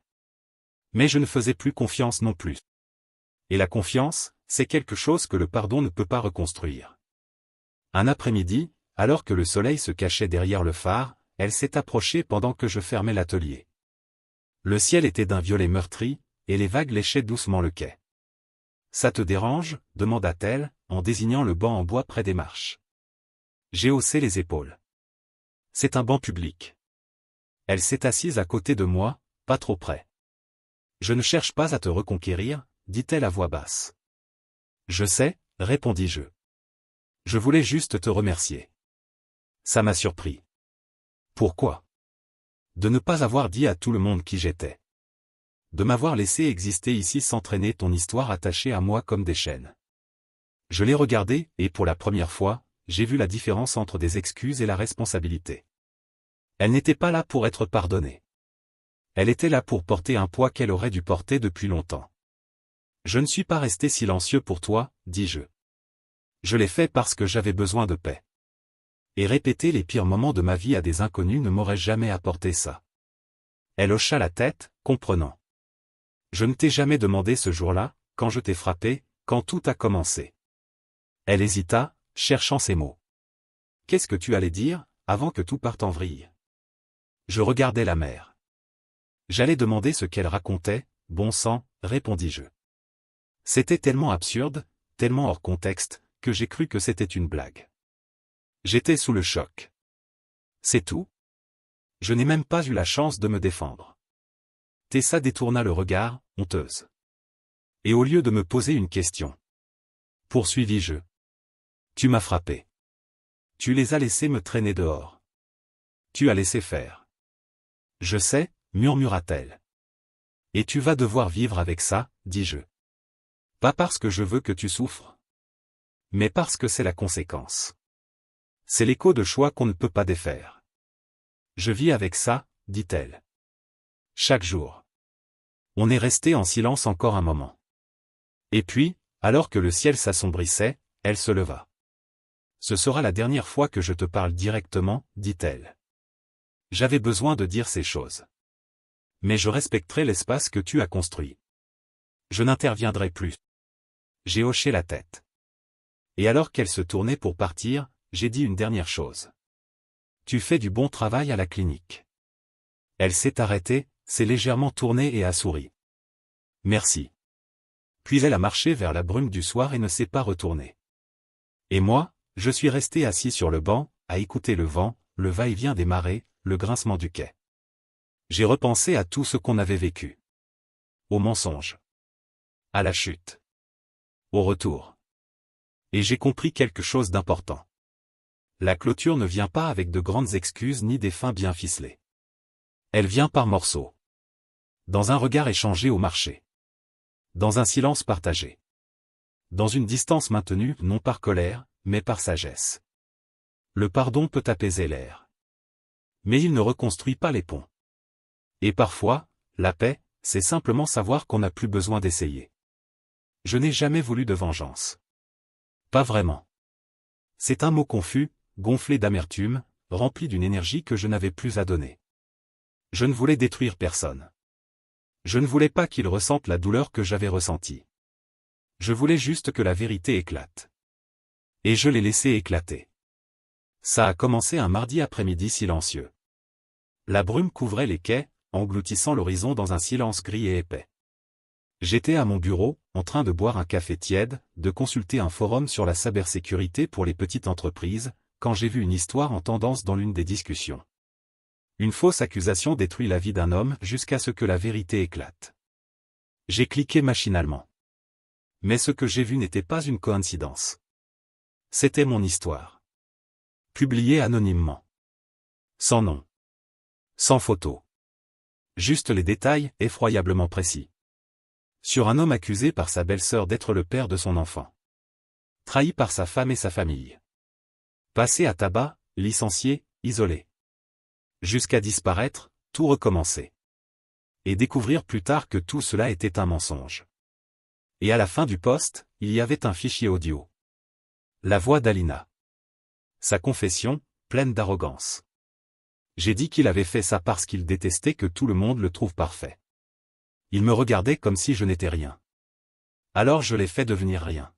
Mais je ne faisais plus confiance non plus. Et la confiance, c'est quelque chose que le pardon ne peut pas reconstruire. Un après-midi, alors que le soleil se cachait derrière le phare, elle s'est approchée pendant que je fermais l'atelier. Le ciel était d'un violet meurtri, et les vagues léchaient doucement le quai. « Ça te dérange ?» demanda-t-elle, en désignant le banc en bois près des marches. J'ai haussé les épaules. C'est un banc public. Elle s'est assise à côté de moi, pas trop près. Je ne cherche pas à te reconquérir, dit-elle à voix basse. Je sais, répondis-je. Je voulais juste te remercier. Ça m'a surpris. Pourquoi? De ne pas avoir dit à tout le monde qui j'étais. De m'avoir laissé exister ici sans traîner ton histoire attachée à moi comme des chaînes. Je l'ai regardée, et pour la première fois, j'ai vu la différence entre des excuses et la responsabilité. Elle n'était pas là pour être pardonnée. Elle était là pour porter un poids qu'elle aurait dû porter depuis longtemps. Je ne suis pas resté silencieux pour toi, dis-je. Je l'ai fait parce que j'avais besoin de paix. Et répéter les pires moments de ma vie à des inconnus ne m'aurait jamais apporté ça. Elle hocha la tête, comprenant. Je ne t'ai jamais demandé ce jour-là, quand je t'ai frappé, quand tout a commencé. Elle hésita, cherchant ses mots. Qu'est-ce que tu allais dire, avant que tout parte en vrille? Je regardais la mer. J'allais demander ce qu'elle racontait, bon sang, répondis-je. C'était tellement absurde, tellement hors contexte, que j'ai cru que c'était une blague. J'étais sous le choc. C'est tout? Je n'ai même pas eu la chance de me défendre. Tessa détourna le regard, honteuse. Et au lieu de me poser une question, poursuivis-je. Tu m'as frappé. Tu les as laissés me traîner dehors. Tu as laissé faire. Je sais, murmura-t-elle. Et tu vas devoir vivre avec ça, dis-je. Pas parce que je veux que tu souffres. Mais parce que c'est la conséquence. C'est l'écho de choix qu'on ne peut pas défaire. Je vis avec ça, dit-elle. Chaque jour. On est resté en silence encore un moment. Et puis, alors que le ciel s'assombrissait, elle se leva. Ce sera la dernière fois que je te parle directement, dit-elle. J'avais besoin de dire ces choses. Mais je respecterai l'espace que tu as construit. Je n'interviendrai plus. J'ai hoché la tête. Et alors qu'elle se tournait pour partir, j'ai dit une dernière chose. Tu fais du bon travail à la clinique. Elle s'est arrêtée, s'est légèrement tournée et a souri. Merci. Puis elle a marché vers la brume du soir et ne s'est pas retournée. Et moi, je suis resté assis sur le banc, à écouter le vent, le va-et-vient des marées, le grincement du quai. J'ai repensé à tout ce qu'on avait vécu. Au mensonge. À la chute. Au retour. Et j'ai compris quelque chose d'important. La clôture ne vient pas avec de grandes excuses ni des fins bien ficelées. Elle vient par morceaux. Dans un regard échangé au marché. Dans un silence partagé. Dans une distance maintenue non par colère, mais par sagesse. Le pardon peut apaiser l'air. Mais il ne reconstruit pas les ponts. Et parfois, la paix, c'est simplement savoir qu'on n'a plus besoin d'essayer. Je n'ai jamais voulu de vengeance. Pas vraiment. C'est un mot confus, gonflé d'amertume, rempli d'une énergie que je n'avais plus à donner. Je ne voulais détruire personne. Je ne voulais pas qu'il ressente la douleur que j'avais ressentie. Je voulais juste que la vérité éclate. Et je l'ai laissé éclater. Ça a commencé un mardi après-midi silencieux. La brume couvrait les quais, engloutissant l'horizon dans un silence gris et épais. J'étais à mon bureau, en train de boire un café tiède, de consulter un forum sur la cybersécurité pour les petites entreprises, quand j'ai vu une histoire en tendance dans l'une des discussions. Une fausse accusation détruit la vie d'un homme jusqu'à ce que la vérité éclate. J'ai cliqué machinalement. Mais ce que j'ai vu n'était pas une coïncidence. C'était mon histoire. Publiée anonymement. Sans nom. Sans photo. Juste les détails, effroyablement précis. Sur un homme accusé par sa belle-sœur d'être le père de son enfant. Trahi par sa femme et sa famille. Passé à tabac, licencié, isolé. Jusqu'à disparaître, tout recommencer. Et découvrir plus tard que tout cela était un mensonge. Et à la fin du post, il y avait un fichier audio. La voix d'Alina. Sa confession, pleine d'arrogance. J'ai dit qu'il avait fait ça parce qu'il détestait que tout le monde le trouve parfait. Il me regardait comme si je n'étais rien. Alors je l'ai fait devenir rien.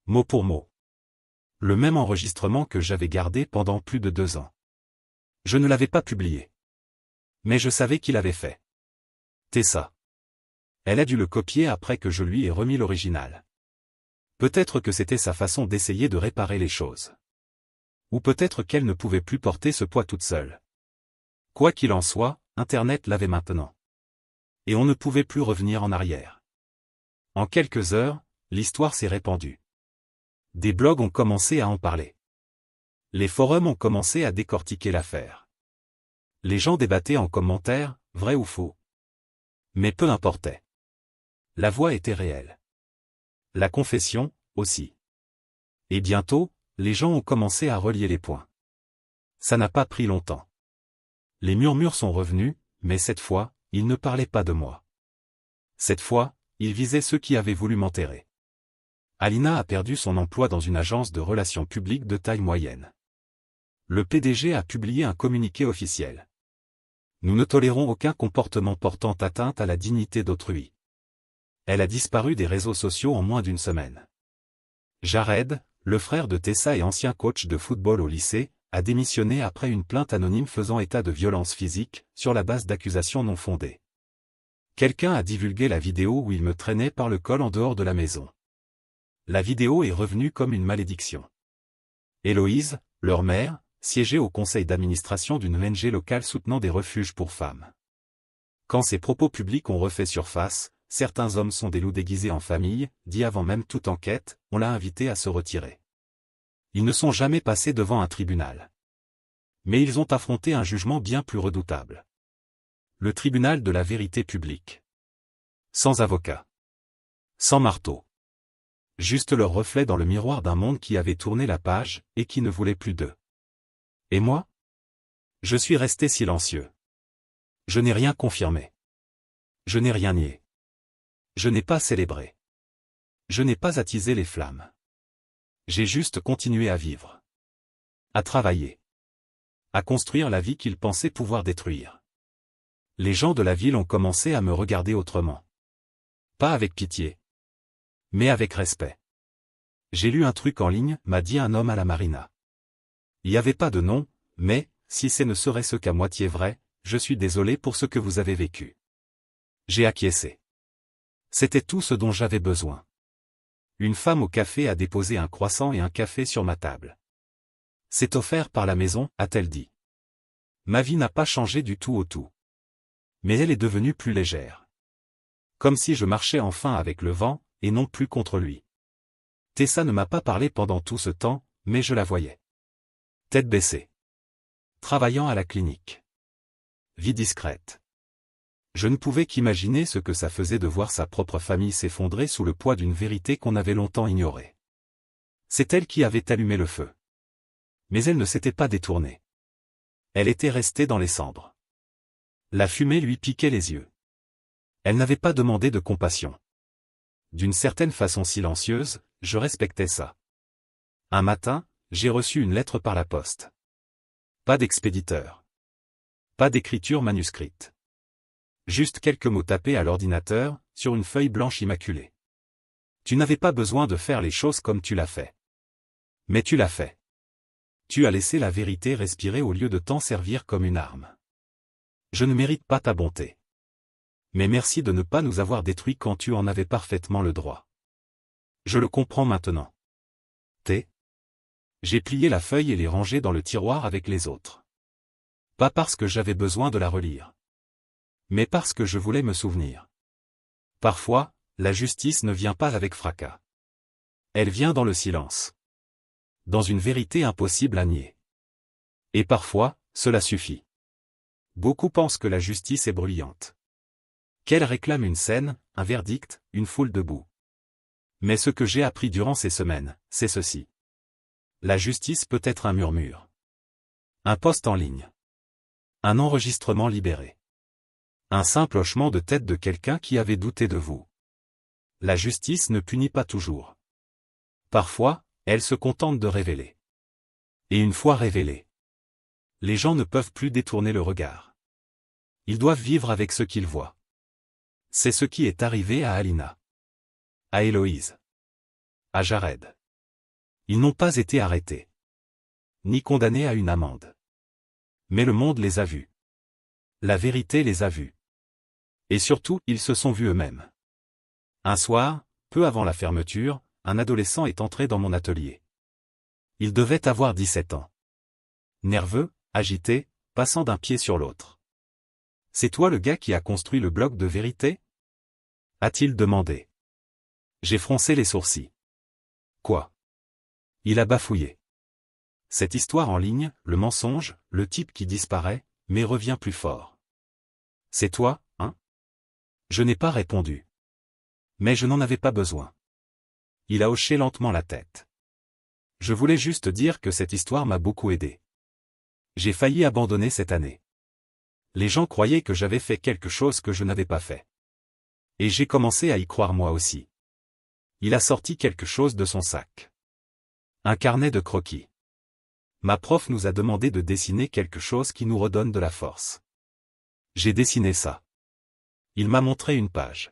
Mot pour mot. Le même enregistrement que j'avais gardé pendant plus de 2 ans. Je ne l'avais pas publié. Mais je savais qu'il avait fait. Tessa. Elle a dû le copier après que je lui ai remis l'original. Peut-être que c'était sa façon d'essayer de réparer les choses. Ou peut-être qu'elle ne pouvait plus porter ce poids toute seule. Quoi qu'il en soit, Internet l'avait maintenant. Et on ne pouvait plus revenir en arrière. En quelques heures, l'histoire s'est répandue. Des blogs ont commencé à en parler. Les forums ont commencé à décortiquer l'affaire. Les gens débattaient en commentaire, vrai ou faux. Mais peu importait. La voix était réelle. La confession, aussi. Et bientôt, les gens ont commencé à relier les points. Ça n'a pas pris longtemps. Les murmures sont revenus, mais cette fois, ils ne parlaient pas de moi. Cette fois, ils visaient ceux qui avaient voulu m'enterrer. Alina a perdu son emploi dans une agence de relations publiques de taille moyenne. Le PDG a publié un communiqué officiel. Nous ne tolérons aucun comportement portant atteinte à la dignité d'autrui. Elle a disparu des réseaux sociaux en moins d'une semaine. Jared, le frère de Tessa et ancien coach de football au lycée, a démissionné après une plainte anonyme faisant état de violences physiques, sur la base d'accusations non fondées. Quelqu'un a divulgué la vidéo où il me traînait par le col en dehors de la maison. La vidéo est revenue comme une malédiction. Héloïse, leur mère, siégeait au conseil d'administration d'une ONG locale soutenant des refuges pour femmes. Quand ces propos publics ont refait surface, certains hommes sont des loups déguisés en famille, dit avant même toute enquête, on l'a invité à se retirer. Ils ne sont jamais passés devant un tribunal. Mais ils ont affronté un jugement bien plus redoutable. Le tribunal de la vérité publique. Sans avocat. Sans marteau. Juste leur reflet dans le miroir d'un monde qui avait tourné la page, et qui ne voulait plus d'eux. Et moi? Je suis resté silencieux. Je n'ai rien confirmé. Je n'ai rien nié. Je n'ai pas célébré. Je n'ai pas attisé les flammes. J'ai juste continué à vivre. À travailler. À construire la vie qu'ils pensaient pouvoir détruire. Les gens de la ville ont commencé à me regarder autrement. Pas avec pitié. Mais avec respect. J'ai lu un truc en ligne, m'a dit un homme à la marina. Il n'y avait pas de nom, mais, si ce ne serait-ce qu'à moitié vrai, je suis désolé pour ce que vous avez vécu. J'ai acquiescé. C'était tout ce dont j'avais besoin. Une femme au café a déposé un croissant et un café sur ma table. C'est offert par la maison, a-t-elle dit. Ma vie n'a pas changé du tout au tout. Mais elle est devenue plus légère. Comme si je marchais enfin avec le vent, et non plus contre lui. Tessa ne m'a pas parlé pendant tout ce temps, mais je la voyais. Tête baissée. Travaillant à la clinique. Vie discrète. Je ne pouvais qu'imaginer ce que ça faisait de voir sa propre famille s'effondrer sous le poids d'une vérité qu'on avait longtemps ignorée. C'est elle qui avait allumé le feu. Mais elle ne s'était pas détournée. Elle était restée dans les cendres. La fumée lui piquait les yeux. Elle n'avait pas demandé de compassion. D'une certaine façon silencieuse, je respectais ça. Un matin, j'ai reçu une lettre par la poste. Pas d'expéditeur. Pas d'écriture manuscrite. Juste quelques mots tapés à l'ordinateur, sur une feuille blanche immaculée. Tu n'avais pas besoin de faire les choses comme tu l'as fait. Mais tu l'as fait. Tu as laissé la vérité respirer au lieu de t'en servir comme une arme. Je ne mérite pas ta bonté. Mais merci de ne pas nous avoir détruits quand tu en avais parfaitement le droit. Je le comprends maintenant. J'ai plié la feuille et l'ai rangée dans le tiroir avec les autres. Pas parce que j'avais besoin de la relire. Mais parce que je voulais me souvenir. Parfois, la justice ne vient pas avec fracas. Elle vient dans le silence. Dans une vérité impossible à nier. Et parfois, cela suffit. Beaucoup pensent que la justice est bruyante. Qu'elle réclame une scène, un verdict, une foule debout. Mais ce que j'ai appris durant ces semaines, c'est ceci. La justice peut être un murmure. Un post en ligne. Un enregistrement libéré. Un simple hochement de tête de quelqu'un qui avait douté de vous. La justice ne punit pas toujours. Parfois, elle se contente de révéler. Et une fois révélée, les gens ne peuvent plus détourner le regard. Ils doivent vivre avec ce qu'ils voient. C'est ce qui est arrivé à Alina. À Héloïse. À Jared. Ils n'ont pas été arrêtés. Ni condamnés à une amende. Mais le monde les a vus. La vérité les a vus. Et surtout, ils se sont vus eux-mêmes. Un soir, peu avant la fermeture, un adolescent est entré dans mon atelier. Il devait avoir 17 ans. Nerveux, agité, passant d'un pied sur l'autre. « C'est toi le gars qui a construit le bloc de vérité ?» a-t-il demandé. J'ai froncé les sourcils. Quoi? Il a bafouillé. Cette histoire en ligne, le mensonge, le type qui disparaît, mais revient plus fort. C'est toi, hein? Je n'ai pas répondu. Mais je n'en avais pas besoin. Il a hoché lentement la tête. Je voulais juste dire que cette histoire m'a beaucoup aidé. J'ai failli abandonner cette année. Les gens croyaient que j'avais fait quelque chose que je n'avais pas fait. Et j'ai commencé à y croire moi aussi. Il a sorti quelque chose de son sac. Un carnet de croquis. Ma prof nous a demandé de dessiner quelque chose qui nous redonne de la force. J'ai dessiné ça. Il m'a montré une page.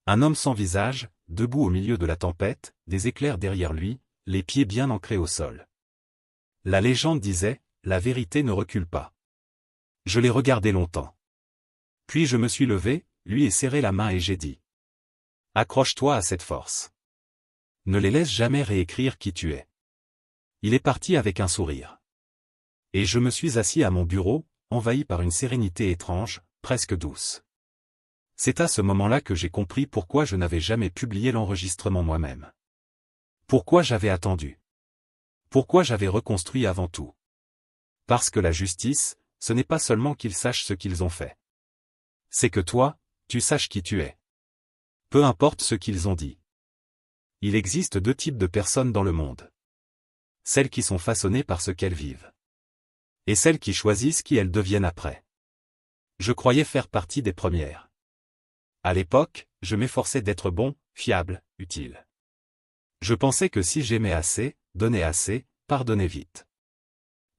Un homme sans visage, debout au milieu de la tempête, des éclairs derrière lui, les pieds bien ancrés au sol. La légende disait, la vérité ne recule pas. Je l'ai regardé longtemps. Puis je me suis levé, lui ai serré la main et j'ai dit. Accroche-toi à cette force. Ne les laisse jamais réécrire qui tu es. Il est parti avec un sourire. Et je me suis assis à mon bureau, envahi par une sérénité étrange, presque douce. C'est à ce moment-là que j'ai compris pourquoi je n'avais jamais publié l'enregistrement moi-même. Pourquoi j'avais attendu. Pourquoi j'avais reconstruit avant tout. Parce que la justice, ce n'est pas seulement qu'ils sachent ce qu'ils ont fait. C'est que toi, tu saches qui tu es. Peu importe ce qu'ils ont dit. Il existe deux types de personnes dans le monde. Celles qui sont façonnées par ce qu'elles vivent. Et celles qui choisissent qui elles deviennent après. Je croyais faire partie des premières. À l'époque, je m'efforçais d'être bon, fiable, utile. Je pensais que si j'aimais assez, donnais assez, pardonnais vite.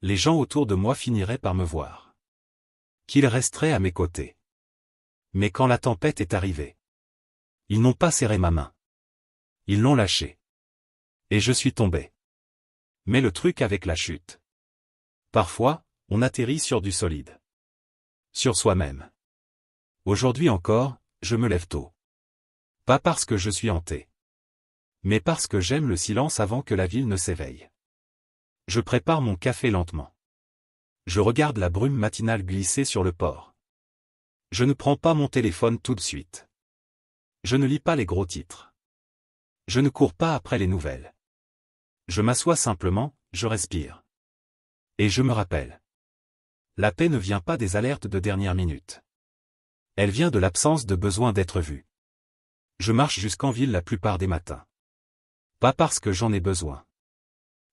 Les gens autour de moi finiraient par me voir. Qu'ils resteraient à mes côtés. Mais quand la tempête est arrivée, ils n'ont pas serré ma main. Ils l'ont lâchée. Et je suis tombé. Mais le truc avec la chute. Parfois, on atterrit sur du solide. Sur soi-même. Aujourd'hui encore, je me lève tôt. Pas parce que je suis hanté. Mais parce que j'aime le silence avant que la ville ne s'éveille. Je prépare mon café lentement. Je regarde la brume matinale glisser sur le port. Je ne prends pas mon téléphone tout de suite. Je ne lis pas les gros titres. Je ne cours pas après les nouvelles. Je m'assois simplement, je respire. Et je me rappelle. La paix ne vient pas des alertes de dernière minute. Elle vient de l'absence de besoin d'être vue. Je marche jusqu'en ville la plupart des matins. Pas parce que j'en ai besoin.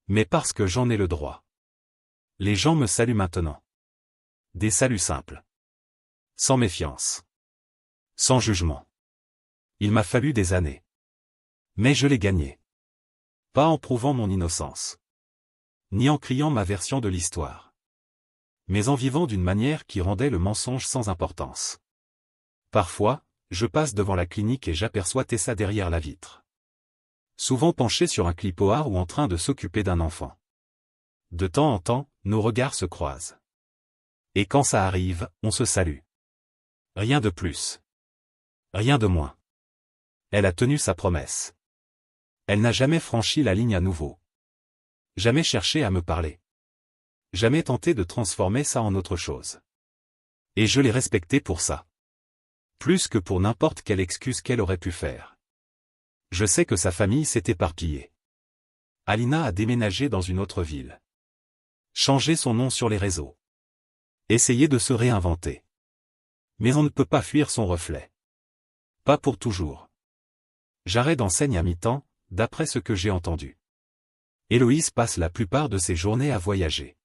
Mais parce que j'en ai le droit. Les gens me saluent maintenant. Des saluts simples. Sans méfiance. Sans jugement. Il m'a fallu des années. Mais je l'ai gagné. Pas en prouvant mon innocence. Ni en criant ma version de l'histoire. Mais en vivant d'une manière qui rendait le mensonge sans importance. Parfois, je passe devant la clinique et j'aperçois Tessa derrière la vitre. Souvent penchée sur un clipoard ou en train de s'occuper d'un enfant. De temps en temps, nos regards se croisent. Et quand ça arrive, on se salue. Rien de plus. Rien de moins. Elle a tenu sa promesse. Elle n'a jamais franchi la ligne à nouveau. Jamais cherché à me parler. Jamais tenté de transformer ça en autre chose. Et je l'ai respectée pour ça. Plus que pour n'importe quelle excuse qu'elle aurait pu faire. Je sais que sa famille s'est éparpillée. Alina a déménagé dans une autre ville. Changé son nom sur les réseaux. Essayé de se réinventer. Mais on ne peut pas fuir son reflet. Pas pour toujours. Jared enseigne à mi-temps, d'après ce que j'ai entendu. Héloïse passe la plupart de ses journées à voyager.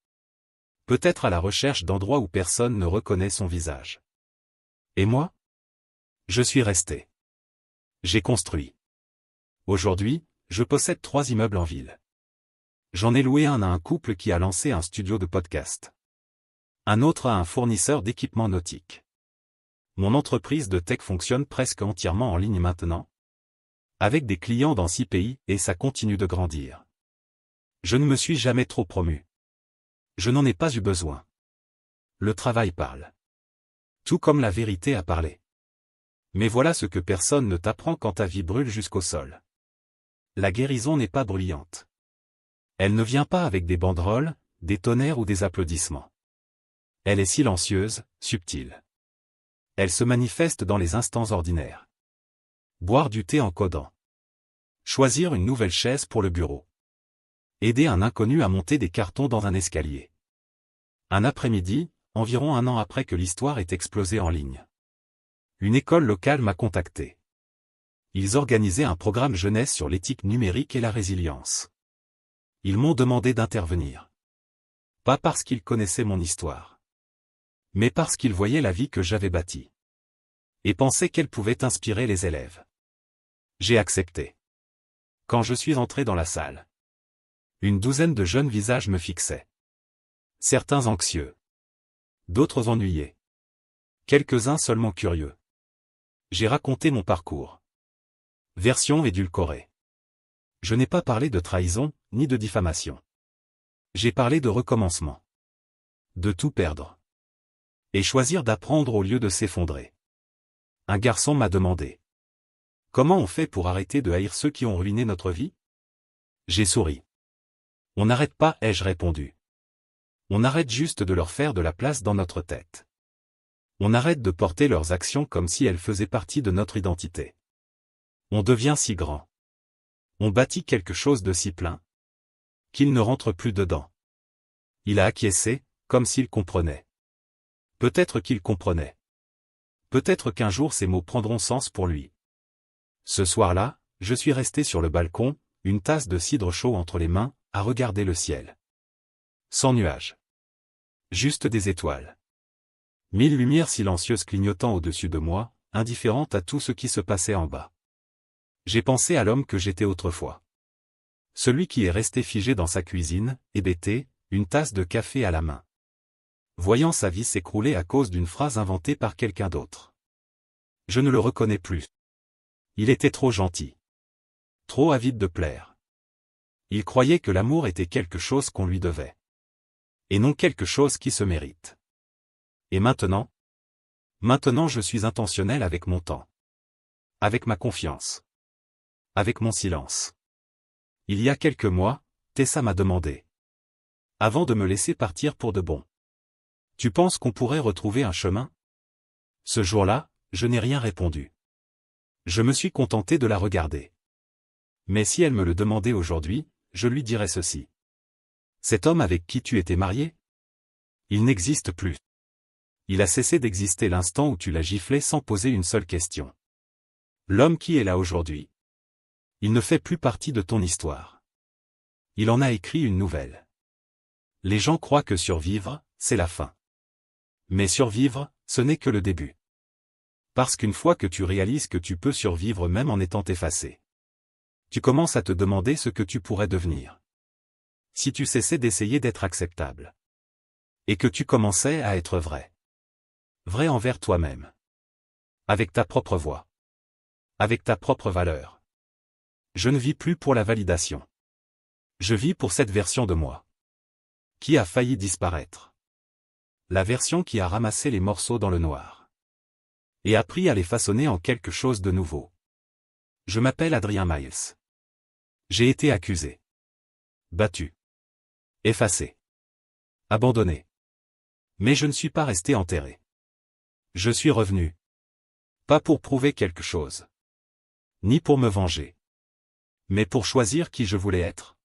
Peut-être à la recherche d'endroits où personne ne reconnaît son visage. Et moi? Je suis resté. J'ai construit. Aujourd'hui, je possède 3 immeubles en ville. J'en ai loué un à un couple qui a lancé un studio de podcast. Un autre à un fournisseur d'équipements nautiques. Mon entreprise de tech fonctionne presque entièrement en ligne maintenant. Avec des clients dans 6 pays, et ça continue de grandir. Je ne me suis jamais trop promu. Je n'en ai pas eu besoin. Le travail parle. Tout comme la vérité a parlé. Mais voilà ce que personne ne t'apprend quand ta vie brûle jusqu'au sol. La guérison n'est pas bruyante. Elle ne vient pas avec des banderoles, des tonnerres ou des applaudissements. Elle est silencieuse, subtile. Elle se manifeste dans les instants ordinaires. Boire du thé en codant. Choisir une nouvelle chaise pour le bureau. Aider un inconnu à monter des cartons dans un escalier. Un après-midi, environ 1 an après que l'histoire ait explosé en ligne. Une école locale m'a contacté. Ils organisaient un programme jeunesse sur l'éthique numérique et la résilience. Ils m'ont demandé d'intervenir. Pas parce qu'ils connaissaient mon histoire. Mais parce qu'ils voyaient la vie que j'avais bâtie. Et pensaient qu'elle pouvait inspirer les élèves. J'ai accepté. Quand je suis entré dans la salle, une douzaine de jeunes visages me fixaient. Certains anxieux. D'autres ennuyés. Quelques-uns seulement curieux. J'ai raconté mon parcours. Version édulcorée. Je n'ai pas parlé de trahison, ni de diffamation. J'ai parlé de recommencement. De tout perdre. Et choisir d'apprendre au lieu de s'effondrer. Un garçon m'a demandé. Comment on fait pour arrêter de haïr ceux qui ont ruiné notre vie? J'ai souri. On n'arrête pas, ai-je répondu. On arrête juste de leur faire de la place dans notre tête. On arrête de porter leurs actions comme si elles faisaient partie de notre identité. On devient si grand. On bâtit quelque chose de si plein qu'il ne rentre plus dedans. Il a acquiescé, comme s'il comprenait. Peut-être qu'il comprenait. Peut-être qu'un jour ces mots prendront sens pour lui. Ce soir-là, je suis resté sur le balcon, une tasse de cidre chaud entre les mains, à regarder le ciel. Sans nuages. Juste des étoiles. 1000 lumières silencieuses clignotant au-dessus de moi, indifférentes à tout ce qui se passait en bas. J'ai pensé à l'homme que j'étais autrefois. Celui qui est resté figé dans sa cuisine, hébété, une tasse de café à la main. Voyant sa vie s'écrouler à cause d'une phrase inventée par quelqu'un d'autre. Je ne le reconnais plus. Il était trop gentil. Trop avide de plaire. Il croyait que l'amour était quelque chose qu'on lui devait. Et non quelque chose qui se mérite. Et maintenant? Maintenant je suis intentionnel avec mon temps. Avec ma confiance. Avec mon silence. Il y a quelques mois, Tessa m'a demandé. Avant de me laisser partir pour de bon. Tu penses qu'on pourrait retrouver un chemin? Ce jour-là, je n'ai rien répondu. Je me suis contenté de la regarder. Mais si elle me le demandait aujourd'hui, je lui dirais ceci. Cet homme avec qui tu étais marié? Il n'existe plus. Il a cessé d'exister l'instant où tu l'as giflé sans poser une seule question. L'homme qui est là aujourd'hui. Il ne fait plus partie de ton histoire. Il en a écrit une nouvelle. Les gens croient que survivre, c'est la fin. Mais survivre, ce n'est que le début. Parce qu'une fois que tu réalises que tu peux survivre même en étant effacé, tu commences à te demander ce que tu pourrais devenir. Si tu cessais d'essayer d'être acceptable. Et que tu commençais à être vrai. Vrai envers toi-même. Avec ta propre voix. Avec ta propre valeur. Je ne vis plus pour la validation. Je vis pour cette version de moi. Qui a failli disparaître. La version qui a ramassé les morceaux dans le noir. Et appris à les façonner en quelque chose de nouveau. Je m'appelle Adrien Miles. J'ai été accusé. Battu. Effacé. Abandonné. Mais je ne suis pas resté enterré. Je suis revenu. Pas pour prouver quelque chose. Ni pour me venger. Mais pour choisir qui je voulais être.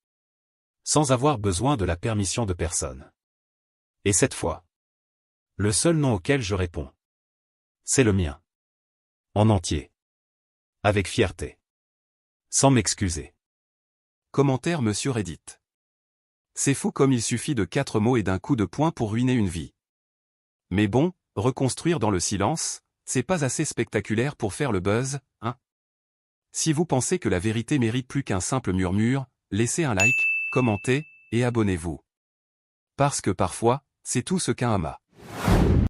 Sans avoir besoin de la permission de personne. Et cette fois, le seul nom auquel je réponds, c'est le mien. En entier. Avec fierté. Sans m'excuser. Commentaire Monsieur Reddit. C'est fou comme il suffit de 4 mots et d'un coup de poing pour ruiner une vie. Mais bon, reconstruire dans le silence, c'est pas assez spectaculaire pour faire le buzz, hein? Si vous pensez que la vérité mérite plus qu'un simple murmure, laissez un like, commentez, et abonnez-vous. Parce que parfois, c'est tout ce qu'un amas.